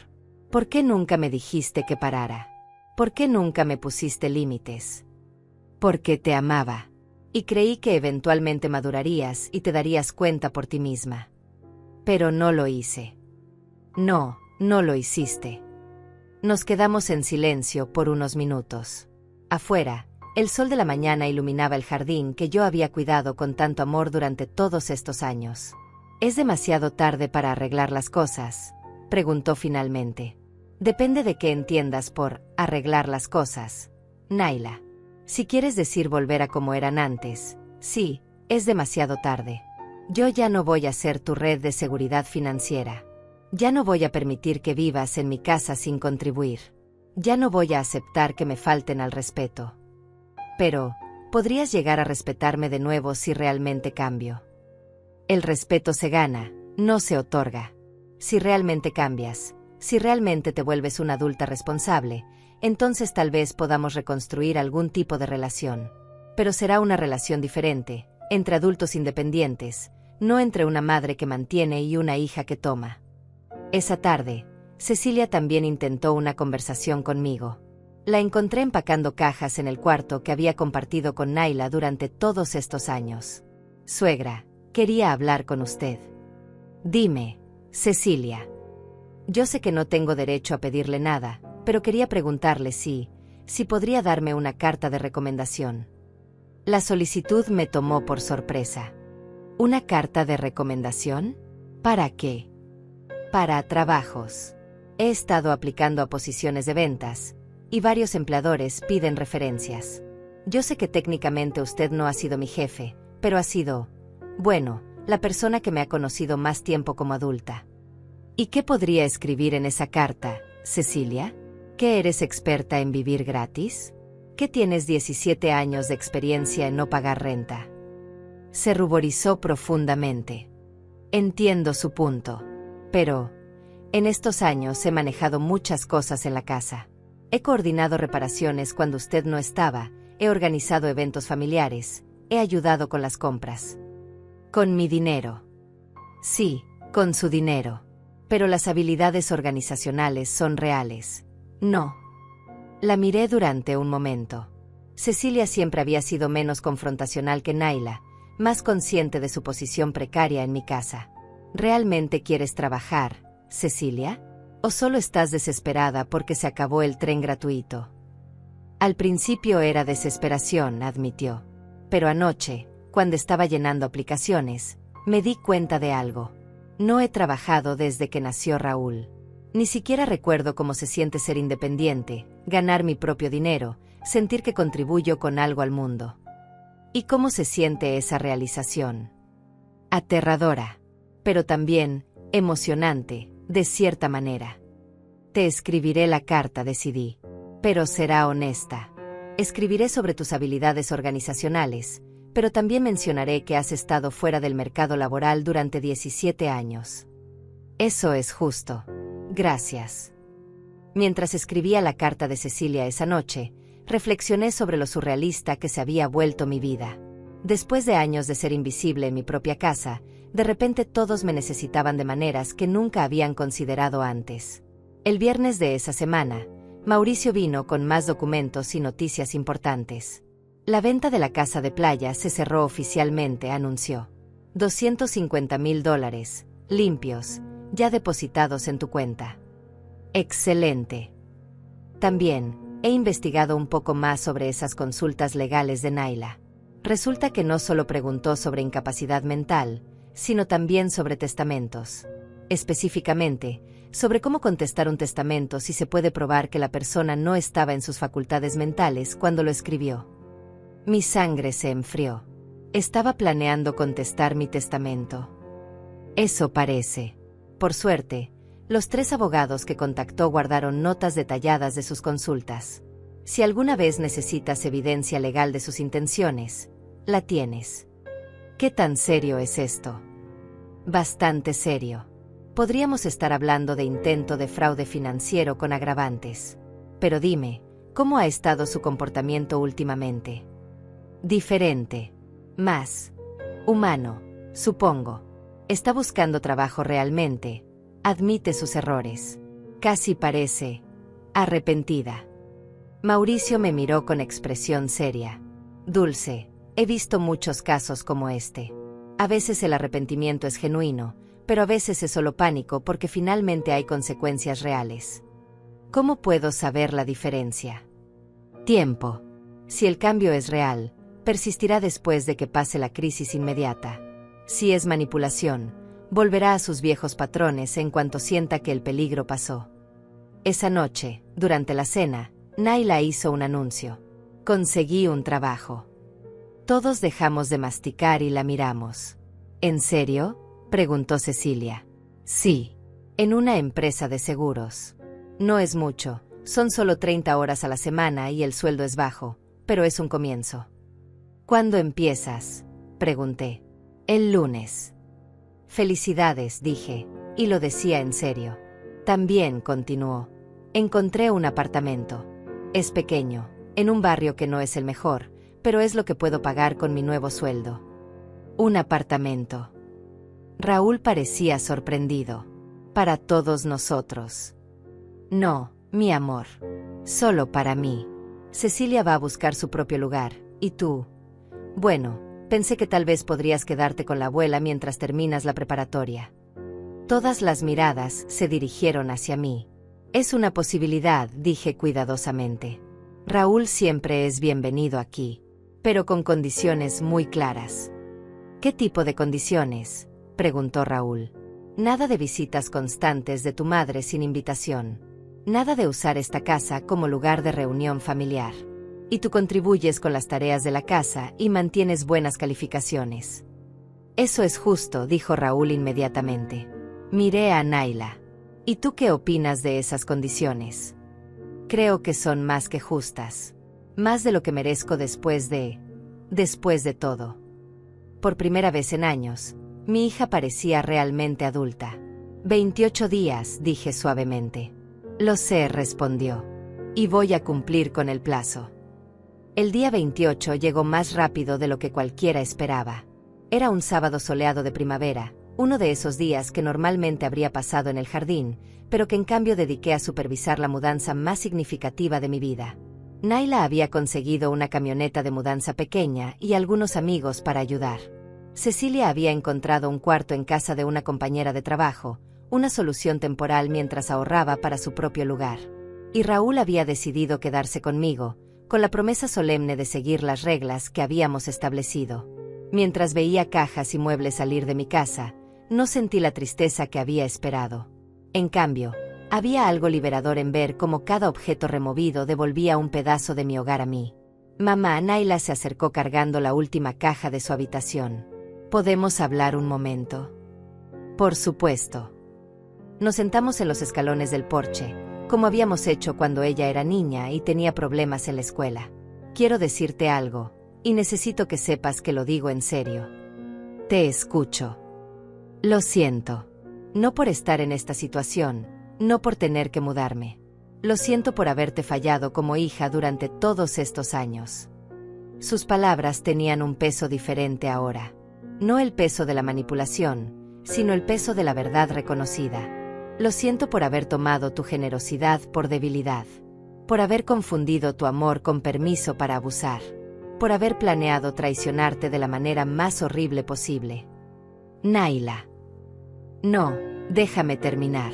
[SPEAKER 1] ¿Por qué nunca me dijiste que parara? ¿Por qué nunca me pusiste límites? Porque te amaba. Y creí que eventualmente madurarías y te darías cuenta por ti misma. Pero no lo hice. No lo hiciste. Nos quedamos en silencio por unos minutos. Afuera, el sol de la mañana iluminaba el jardín que yo había cuidado con tanto amor durante todos estos años. ¿Es demasiado tarde para arreglar las cosas?, preguntó finalmente. Depende de qué entiendas por arreglar las cosas. Naila. Si quieres decir volver a como eran antes, sí, es demasiado tarde. Yo ya no voy a ser tu red de seguridad financiera. Ya no voy a permitir que vivas en mi casa sin contribuir. Ya no voy a aceptar que me falten al respeto. Pero, podrías llegar a respetarme de nuevo si realmente cambio. El respeto se gana, no se otorga. Si realmente cambias, si realmente te vuelves una adulta responsable, entonces tal vez podamos reconstruir algún tipo de relación. Pero será una relación diferente, entre adultos independientes, no entre una madre que mantiene y una hija que toma. Esa tarde, Cecilia también intentó una conversación conmigo. La encontré empacando cajas en el cuarto que había compartido con Naila durante todos estos años. Suegra, quería hablar con usted. Dime, Cecilia. Yo sé que no tengo derecho a pedirle nada, pero quería preguntarle si podría darme una carta de recomendación. La solicitud me tomó por sorpresa. ¿Una carta de recomendación? ¿Para qué? Para trabajos. He estado aplicando a posiciones de ventas, y varios empleadores piden referencias. Yo sé que técnicamente usted no ha sido mi jefe, pero ha sido, bueno, la persona que me ha conocido más tiempo como adulta. ¿Y qué podría escribir en esa carta, Cecilia? ¿Que eres experta en vivir gratis? ¿Que tienes 17 años de experiencia en no pagar renta? Se ruborizó profundamente. Entiendo su punto. Pero, en estos años he manejado muchas cosas en la casa. He coordinado reparaciones cuando usted no estaba, he organizado eventos familiares, he ayudado con las compras. Con mi dinero. Sí, con su dinero. Pero las habilidades organizacionales son reales. No. La miré durante un momento. Cecilia siempre había sido menos confrontacional que Naila, más consciente de su posición precaria en mi casa. ¿Realmente quieres trabajar, Cecilia? ¿O solo estás desesperada porque se acabó el tren gratuito? Al principio era desesperación, admitió. Pero anoche, cuando estaba llenando aplicaciones, me di cuenta de algo. No he trabajado desde que nació Raúl. Ni siquiera recuerdo cómo se siente ser independiente, ganar mi propio dinero, sentir que contribuyo con algo al mundo. ¿Y cómo se siente esa realización? Aterradora, pero también emocionante, de cierta manera. Te escribiré la carta, decidí. Pero será honesta. Escribiré sobre tus habilidades organizacionales, pero también mencionaré que has estado fuera del mercado laboral durante 17 años. Eso es justo. Gracias. Mientras escribía la carta de Cecilia esa noche, reflexioné sobre lo surrealista que se había vuelto mi vida. Después de años de ser invisible en mi propia casa, de repente todos me necesitaban de maneras que nunca habían considerado antes. El viernes de esa semana, Mauricio vino con más documentos y noticias importantes. La venta de la casa de playa se cerró oficialmente, anunció. $250,000, limpios, ya depositados en tu cuenta. Excelente. También, he investigado un poco más sobre esas consultas legales de Naila. Resulta que no solo preguntó sobre incapacidad mental, sino también sobre testamentos. Específicamente, sobre cómo contestar un testamento si se puede probar que la persona no estaba en sus facultades mentales cuando lo escribió. Mi sangre se enfrió. Estaba planeando contestar mi testamento. Eso parece. Por suerte, los 3 abogados que contactó guardaron notas detalladas de sus consultas. Si alguna vez necesitas evidencia legal de sus intenciones, la tienes. ¿Qué tan serio es esto? Bastante serio. Podríamos estar hablando de intento de fraude financiero con agravantes. Pero dime, ¿cómo ha estado su comportamiento últimamente? Diferente. Más humano, supongo. Está buscando trabajo realmente. Admite sus errores. Casi parece arrepentida. Mauricio me miró con expresión seria. Dulce, he visto muchos casos como este. A veces el arrepentimiento es genuino, pero a veces es solo pánico porque finalmente hay consecuencias reales. ¿Cómo puedo saber la diferencia? Tiempo. Si el cambio es real, persistirá después de que pase la crisis inmediata. Si es manipulación, volverá a sus viejos patrones en cuanto sienta que el peligro pasó. Esa noche, durante la cena, Naila hizo un anuncio. Conseguí un trabajo. Todos dejamos de masticar y la miramos. ¿En serio?, preguntó Cecilia. Sí, en una empresa de seguros. No es mucho, son solo 30 horas a la semana y el sueldo es bajo, pero es un comienzo. ¿Cuándo empiezas?, pregunté. El lunes. Felicidades, dije, y lo decía en serio. También, continuó, encontré un apartamento. Es pequeño, en un barrio que no es el mejor, pero es lo que puedo pagar con mi nuevo sueldo. Un apartamento. Raúl parecía sorprendido. Para todos nosotros. No, mi amor. Solo para mí. Cecilia va a buscar su propio lugar, ¿y tú? Bueno, pensé que tal vez podrías quedarte con la abuela mientras terminas la preparatoria. Todas las miradas se dirigieron hacia mí. Es una posibilidad, dije cuidadosamente. Raúl siempre es bienvenido aquí, pero con condiciones muy claras. ¿Qué tipo de condiciones?, preguntó Raúl. Nada de visitas constantes de tu madre sin invitación. Nada de usar esta casa como lugar de reunión familiar. Y tú contribuyes con las tareas de la casa y mantienes buenas calificaciones. Eso es justo, dijo Raúl inmediatamente. Miré a Naila. ¿Y tú qué opinas de esas condiciones? Creo que son más que justas. Más de lo que merezco después de todo. Por primera vez en años, mi hija parecía realmente adulta. 28 días, dije suavemente. Lo sé, respondió. Y voy a cumplir con el plazo. El día 28 llegó más rápido de lo que cualquiera esperaba. Era un sábado soleado de primavera, uno de esos días que normalmente habría pasado en el jardín, pero que en cambio dediqué a supervisar la mudanza más significativa de mi vida. Naila había conseguido una camioneta de mudanza pequeña y algunos amigos para ayudar. Cecilia había encontrado un cuarto en casa de una compañera de trabajo, una solución temporal mientras ahorraba para su propio lugar. Y Raúl había decidido quedarse conmigo, con la promesa solemne de seguir las reglas que habíamos establecido. Mientras veía cajas y muebles salir de mi casa, no sentí la tristeza que había esperado. En cambio, había algo liberador en ver cómo cada objeto removido devolvía un pedazo de mi hogar a mí. Mamá, Naila se acercó cargando la última caja de su habitación. ¿Podemos hablar un momento? Por supuesto. Nos sentamos en los escalones del porche, como habíamos hecho cuando ella era niña y tenía problemas en la escuela. Quiero decirte algo, y necesito que sepas que lo digo en serio. Te escucho. Lo siento. No por estar en esta situación, no por tener que mudarme. Lo siento por haberte fallado como hija durante todos estos años. Sus palabras tenían un peso diferente ahora. No el peso de la manipulación, sino el peso de la verdad reconocida. Lo siento por haber tomado tu generosidad por debilidad, por haber confundido tu amor con permiso para abusar, por haber planeado traicionarte de la manera más horrible posible. Naila. No, déjame terminar.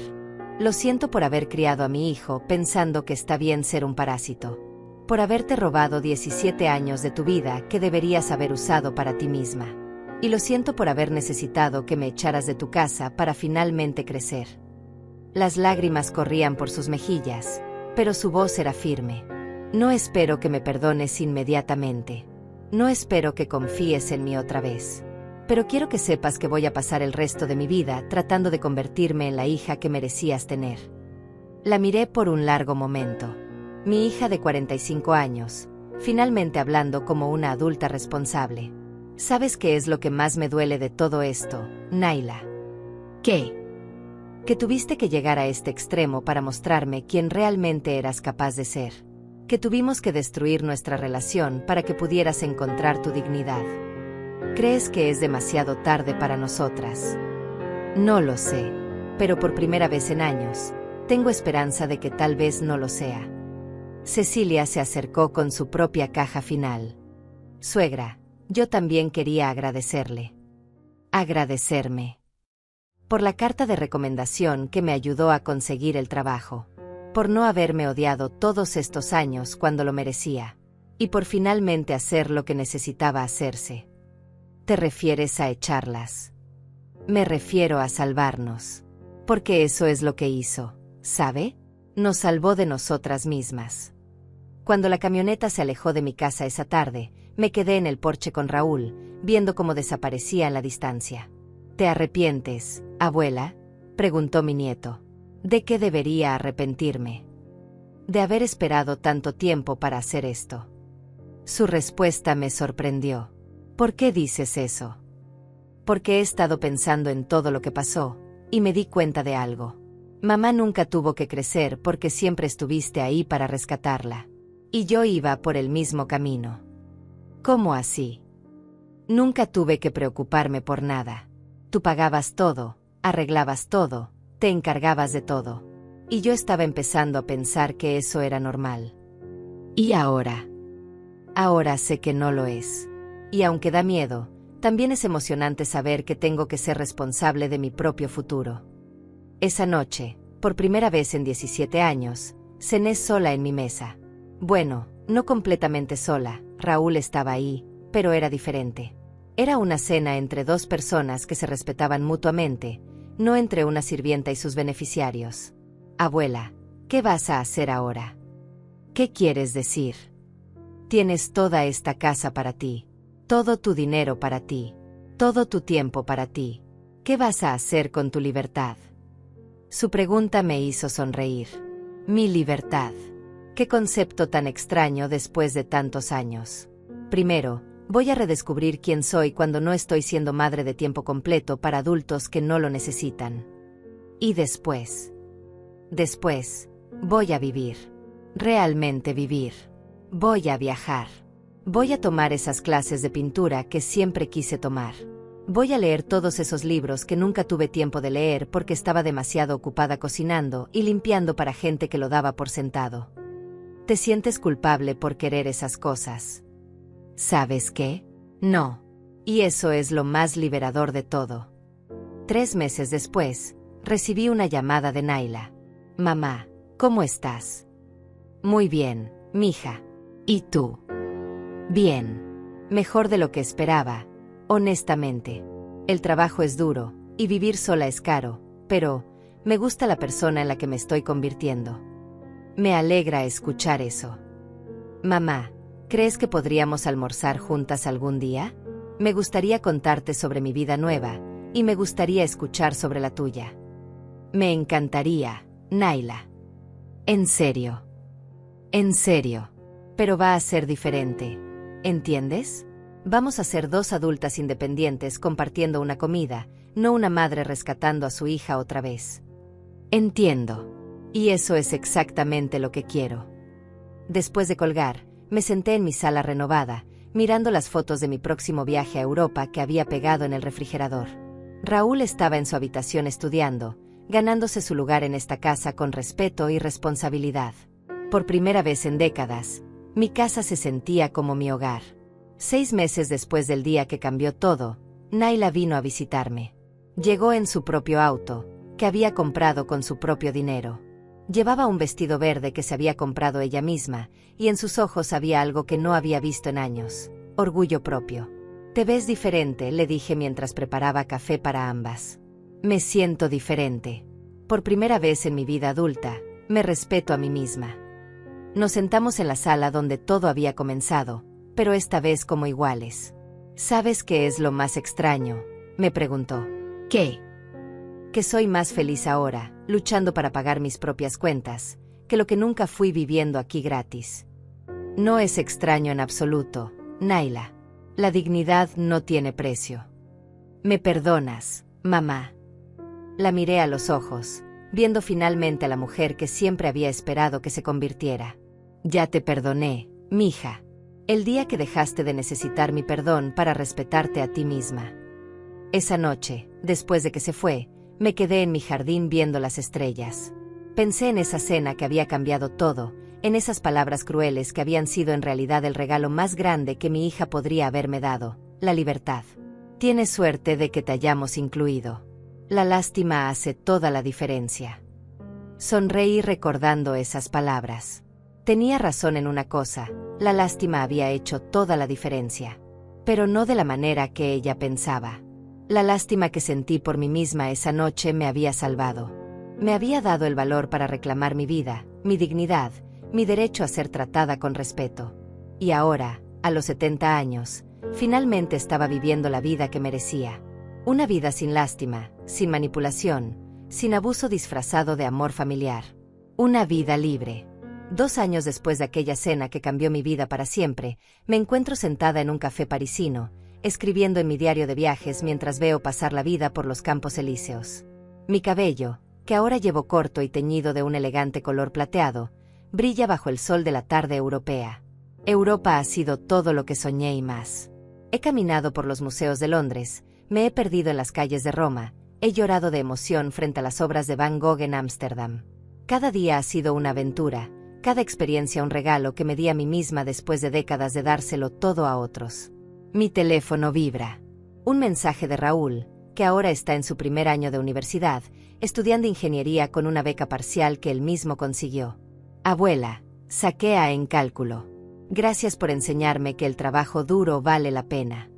[SPEAKER 1] Lo siento por haber criado a mi hijo pensando que está bien ser un parásito, por haberte robado 17 años de tu vida que deberías haber usado para ti misma. Y lo siento por haber necesitado que me echaras de tu casa para finalmente crecer. Las lágrimas corrían por sus mejillas, pero su voz era firme. No espero que me perdones inmediatamente. No espero que confíes en mí otra vez. Pero quiero que sepas que voy a pasar el resto de mi vida tratando de convertirme en la hija que merecías tener. La miré por un largo momento. Mi hija de 45 años, finalmente hablando como una adulta responsable. ¿Sabes qué es lo que más me duele de todo esto, Naila? ¿Qué? Que tuviste que llegar a este extremo para mostrarme quién realmente eras capaz de ser. Que tuvimos que destruir nuestra relación para que pudieras encontrar tu dignidad. ¿Crees que es demasiado tarde para nosotras? No lo sé, pero por primera vez en años, tengo esperanza de que tal vez no lo sea. Cecilia se acercó con su propia caja final. Suegra, yo también quería agradecerle. Agradecerme. Por la carta de recomendación que me ayudó a conseguir el trabajo. Por no haberme odiado todos estos años cuando lo merecía. Y por finalmente hacer lo que necesitaba hacerse. ¿Te refieres a echarlas? Me refiero a salvarnos. Porque eso es lo que hizo, ¿sabe? Nos salvó de nosotras mismas. Cuando la camioneta se alejó de mi casa esa tarde, me quedé en el porche con Raúl, viendo cómo desaparecía en la distancia. ¿Te arrepientes, abuela?, preguntó mi nieto. ¿De qué debería arrepentirme? De haber esperado tanto tiempo para hacer esto. Su respuesta me sorprendió. ¿Por qué dices eso? Porque he estado pensando en todo lo que pasó, y me di cuenta de algo. Mamá nunca tuvo que crecer porque siempre estuviste ahí para rescatarla. Y yo iba por el mismo camino. ¿Cómo así? Nunca tuve que preocuparme por nada. Tú pagabas todo, arreglabas todo, te encargabas de todo. Y yo estaba empezando a pensar que eso era normal. ¿Y ahora? Ahora sé que no lo es. Y aunque da miedo, también es emocionante saber que tengo que ser responsable de mi propio futuro. Esa noche, por primera vez en 17 años, cené sola en mi mesa. Bueno, no completamente sola, Raúl estaba ahí, pero era diferente. Era una cena entre dos personas que se respetaban mutuamente, no entre una sirvienta y sus beneficiarios. Abuela, ¿qué vas a hacer ahora? ¿Qué quieres decir? Tienes toda esta casa para ti, todo tu dinero para ti, todo tu tiempo para ti. ¿Qué vas a hacer con tu libertad? Su pregunta me hizo sonreír. Mi libertad. Qué concepto tan extraño después de tantos años. Primero, voy a redescubrir quién soy cuando no estoy siendo madre de tiempo completo para adultos que no lo necesitan. Y después, voy a vivir. Realmente vivir. Voy a viajar. Voy a tomar esas clases de pintura que siempre quise tomar. Voy a leer todos esos libros que nunca tuve tiempo de leer porque estaba demasiado ocupada cocinando y limpiando para gente que lo daba por sentado. ¿Te sientes culpable por querer esas cosas? ¿Sabes qué? No. Y eso es lo más liberador de todo. 3 meses después, recibí una llamada de Naila. Mamá, ¿cómo estás? Muy bien, mija. ¿Y tú? Bien. Mejor de lo que esperaba, honestamente. El trabajo es duro, y vivir sola es caro, pero me gusta la persona en la que me estoy convirtiendo. Me alegra escuchar eso. Mamá, ¿crees que podríamos almorzar juntas algún día? Me gustaría contarte sobre mi vida nueva, y me gustaría escuchar sobre la tuya. Me encantaría, Naila. En serio. En serio. Pero va a ser diferente. ¿Entiendes? Vamos a ser 2 adultas independientes compartiendo una comida, no una madre rescatando a su hija otra vez. Entiendo. Y eso es exactamente lo que quiero. Después de colgar, me senté en mi sala renovada, mirando las fotos de mi próximo viaje a Europa que había pegado en el refrigerador. Raúl estaba en su habitación estudiando, ganándose su lugar en esta casa con respeto y responsabilidad. Por primera vez en décadas, mi casa se sentía como mi hogar. 6 meses después del día que cambió todo, Naila vino a visitarme. Llegó en su propio auto, que había comprado con su propio dinero. Llevaba un vestido verde que se había comprado ella misma, y en sus ojos había algo que no había visto en años: orgullo propio. Te ves diferente, le dije mientras preparaba café para ambas. Me siento diferente. Por primera vez en mi vida adulta, me respeto a mí misma. Nos sentamos en la sala donde todo había comenzado, pero esta vez como iguales. ¿Sabes qué es lo más extraño?, me preguntó. ¿Qué? Que soy más feliz ahora, luchando para pagar mis propias cuentas, que lo que nunca fui viviendo aquí gratis. No es extraño en absoluto, Naila. La dignidad no tiene precio. ¿Me perdonas, mamá? La miré a los ojos, viendo finalmente a la mujer que siempre había esperado que se convirtiera. Ya te perdoné, mija. El día que dejaste de necesitar mi perdón para respetarte a ti misma. Esa noche, después de que se fue, me quedé en mi jardín viendo las estrellas. Pensé en esa cena que había cambiado todo, en esas palabras crueles que habían sido en realidad el regalo más grande que mi hija podría haberme dado: la libertad. Tienes suerte de que te hayamos incluido. La lástima hace toda la diferencia. Sonreí recordando esas palabras. Tenía razón en una cosa: la lástima había hecho toda la diferencia. Pero no de la manera que ella pensaba. La lástima que sentí por mí misma esa noche me había salvado. Me había dado el valor para reclamar mi vida, mi dignidad, mi derecho a ser tratada con respeto. Y ahora, a los 70 años, finalmente estaba viviendo la vida que merecía. Una vida sin lástima, sin manipulación, sin abuso disfrazado de amor familiar. Una vida libre. 2 años después de aquella cena que cambió mi vida para siempre, me encuentro sentada en un café parisino, escribiendo en mi diario de viajes mientras veo pasar la vida por los Campos Elíseos. Mi cabello, que ahora llevo corto y teñido de un elegante color plateado, brilla bajo el sol de la tarde europea. Europa ha sido todo lo que soñé y más. He caminado por los museos de Londres, me he perdido en las calles de Roma, he llorado de emoción frente a las obras de Van Gogh en Ámsterdam. Cada día ha sido una aventura, cada experiencia un regalo que me di a mí misma después de décadas de dárselo todo a otros. Mi teléfono vibra. Un mensaje de Raúl, que ahora está en su primer año de universidad, estudiando ingeniería con una beca parcial que él mismo consiguió. Abuela, saqué A en cálculo. Gracias por enseñarme que el trabajo duro vale la pena.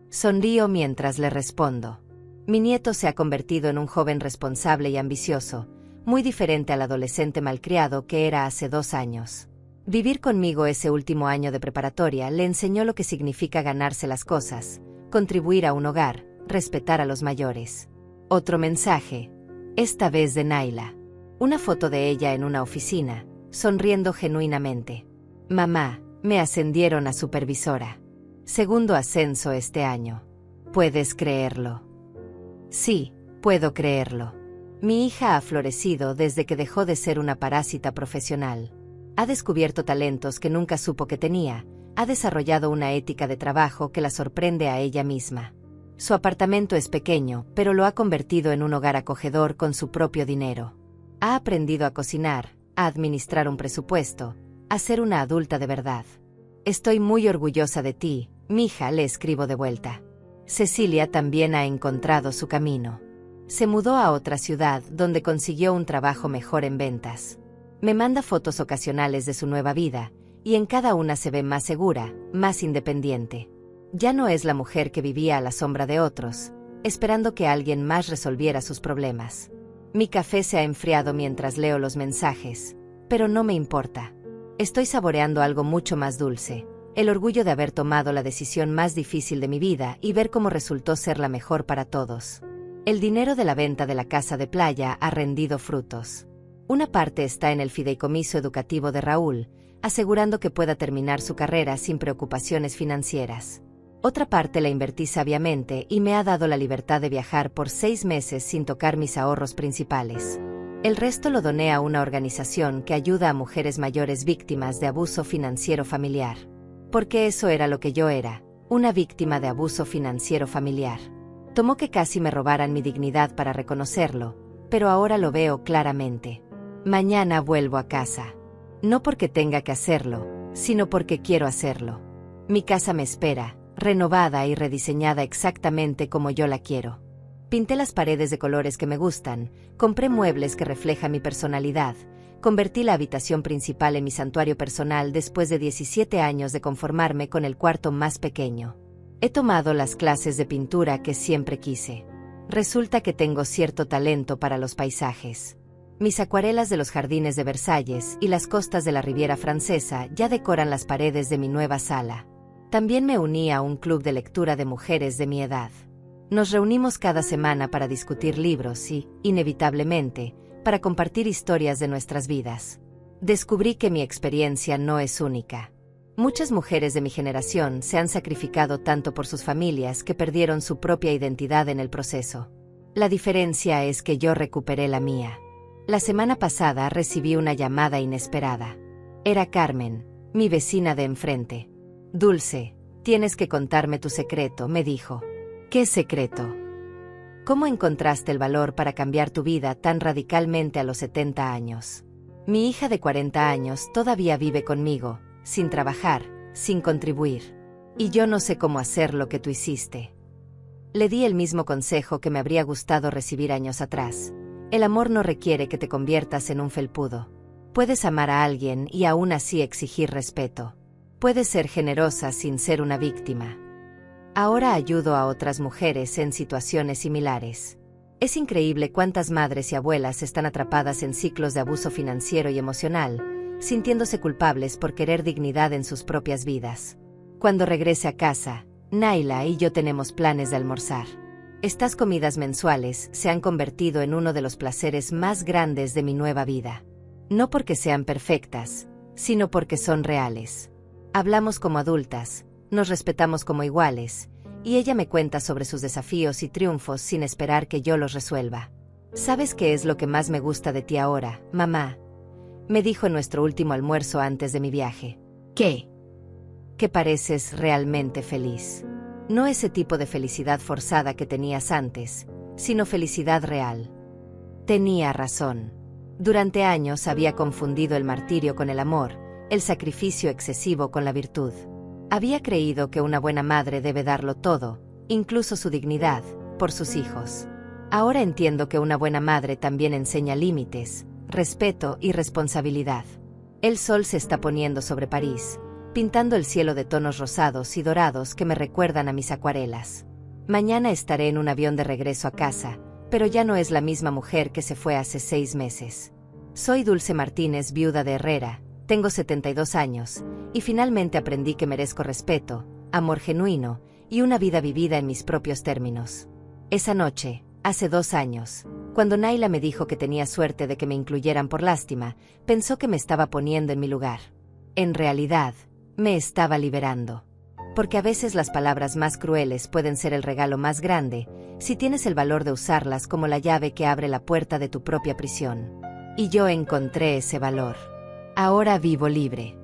[SPEAKER 1] Sonrío mientras le respondo. Mi nieto se ha convertido en un joven responsable y ambicioso, muy diferente al adolescente malcriado que era hace 2 años. Vivir conmigo ese último año de preparatoria le enseñó lo que significa ganarse las cosas, contribuir a un hogar, respetar a los mayores. Otro mensaje, esta vez de Naila. Una foto de ella en una oficina, sonriendo genuinamente. Mamá, me ascendieron a supervisora. Segundo ascenso este año. ¿Puedes creerlo? Sí, puedo creerlo. Mi hija ha florecido desde que dejó de ser una parásita profesional. Ha descubierto talentos que nunca supo que tenía, ha desarrollado una ética de trabajo que la sorprende a ella misma. Su apartamento es pequeño, pero lo ha convertido en un hogar acogedor con su propio dinero. Ha aprendido a cocinar, a administrar un presupuesto, a ser una adulta de verdad. Estoy muy orgullosa de ti, mija, le escribo de vuelta. Cecilia también ha encontrado su camino. Se mudó a otra ciudad donde consiguió un trabajo mejor en ventas. Me manda fotos ocasionales de su nueva vida, y en cada una se ve más segura, más independiente. Ya no es la mujer que vivía a la sombra de otros, esperando que alguien más resolviera sus problemas. Mi café se ha enfriado mientras leo los mensajes, pero no me importa. Estoy saboreando algo mucho más dulce, el orgullo de haber tomado la decisión más difícil de mi vida y ver cómo resultó ser la mejor para todos. El dinero de la venta de la casa de playa ha rendido frutos. Una parte está en el fideicomiso educativo de Raúl, asegurando que pueda terminar su carrera sin preocupaciones financieras. Otra parte la invertí sabiamente y me ha dado la libertad de viajar por 6 meses sin tocar mis ahorros principales. El resto lo doné a una organización que ayuda a mujeres mayores víctimas de abuso financiero familiar. Porque eso era lo que yo era, una víctima de abuso financiero familiar. Tomó que casi me robaran mi dignidad para reconocerlo, pero ahora lo veo claramente. Mañana vuelvo a casa. No porque tenga que hacerlo, sino porque quiero hacerlo. Mi casa me espera, renovada y rediseñada exactamente como yo la quiero. Pinté las paredes de colores que me gustan, compré muebles que reflejan mi personalidad, convertí la habitación principal en mi santuario personal después de 17 años de conformarme con el cuarto más pequeño. He tomado las clases de pintura que siempre quise. Resulta que tengo cierto talento para los paisajes. Mis acuarelas de los jardines de Versalles y las costas de la Riviera Francesa ya decoran las paredes de mi nueva sala. También me uní a un club de lectura de mujeres de mi edad. Nos reunimos cada semana para discutir libros y, inevitablemente, para compartir historias de nuestras vidas. Descubrí que mi experiencia no es única. Muchas mujeres de mi generación se han sacrificado tanto por sus familias que perdieron su propia identidad en el proceso. La diferencia es que yo recuperé la mía. La semana pasada recibí una llamada inesperada. Era Carmen, mi vecina de enfrente. Dulce, tienes que contarme tu secreto, me dijo. ¿Qué secreto? ¿Cómo encontraste el valor para cambiar tu vida tan radicalmente a los 70 años? Mi hija de 40 años todavía vive conmigo, sin trabajar, sin contribuir. Y yo no sé cómo hacer lo que tú hiciste. Le di el mismo consejo que me habría gustado recibir años atrás. El amor no requiere que te conviertas en un felpudo. Puedes amar a alguien y aún así exigir respeto. Puedes ser generosa sin ser una víctima. Ahora ayudo a otras mujeres en situaciones similares. Es increíble cuántas madres y abuelas están atrapadas en ciclos de abuso financiero y emocional, sintiéndose culpables por querer dignidad en sus propias vidas. Cuando regrese a casa, Naila y yo tenemos planes de almorzar. Estas comidas mensuales se han convertido en uno de los placeres más grandes de mi nueva vida. No porque sean perfectas, sino porque son reales. Hablamos como adultas, nos respetamos como iguales, y ella me cuenta sobre sus desafíos y triunfos sin esperar que yo los resuelva. ¿Sabes qué es lo que más me gusta de ti ahora, mamá?, me dijo en nuestro último almuerzo antes de mi viaje.
[SPEAKER 2] ¿Qué?
[SPEAKER 1] Que pareces realmente feliz. No ese tipo de felicidad forzada que tenías antes, sino felicidad real. Tenía razón. Durante años había confundido el martirio con el amor, el sacrificio excesivo con la virtud. Había creído que una buena madre debe darlo todo, incluso su dignidad, por sus hijos. Ahora entiendo que una buena madre también enseña límites, respeto y responsabilidad. El sol se está poniendo sobre París, pintando el cielo de tonos rosados y dorados que me recuerdan a mis acuarelas. Mañana estaré en un avión de regreso a casa, pero ya no es la misma mujer que se fue hace 6 meses. Soy Dulce Martínez, viuda de Herrera, tengo 72 años, y finalmente aprendí que merezco respeto, amor genuino, y una vida vivida en mis propios términos. Esa noche, hace 2 años, cuando Naila me dijo que tenía suerte de que me incluyeran por lástima, pensó que me estaba poniendo en mi lugar. En realidad, me estaba liberando. Porque a veces las palabras más crueles pueden ser el regalo más grande, si tienes el valor de usarlas como la llave que abre la puerta de tu propia prisión. Y yo encontré ese valor. Ahora vivo libre.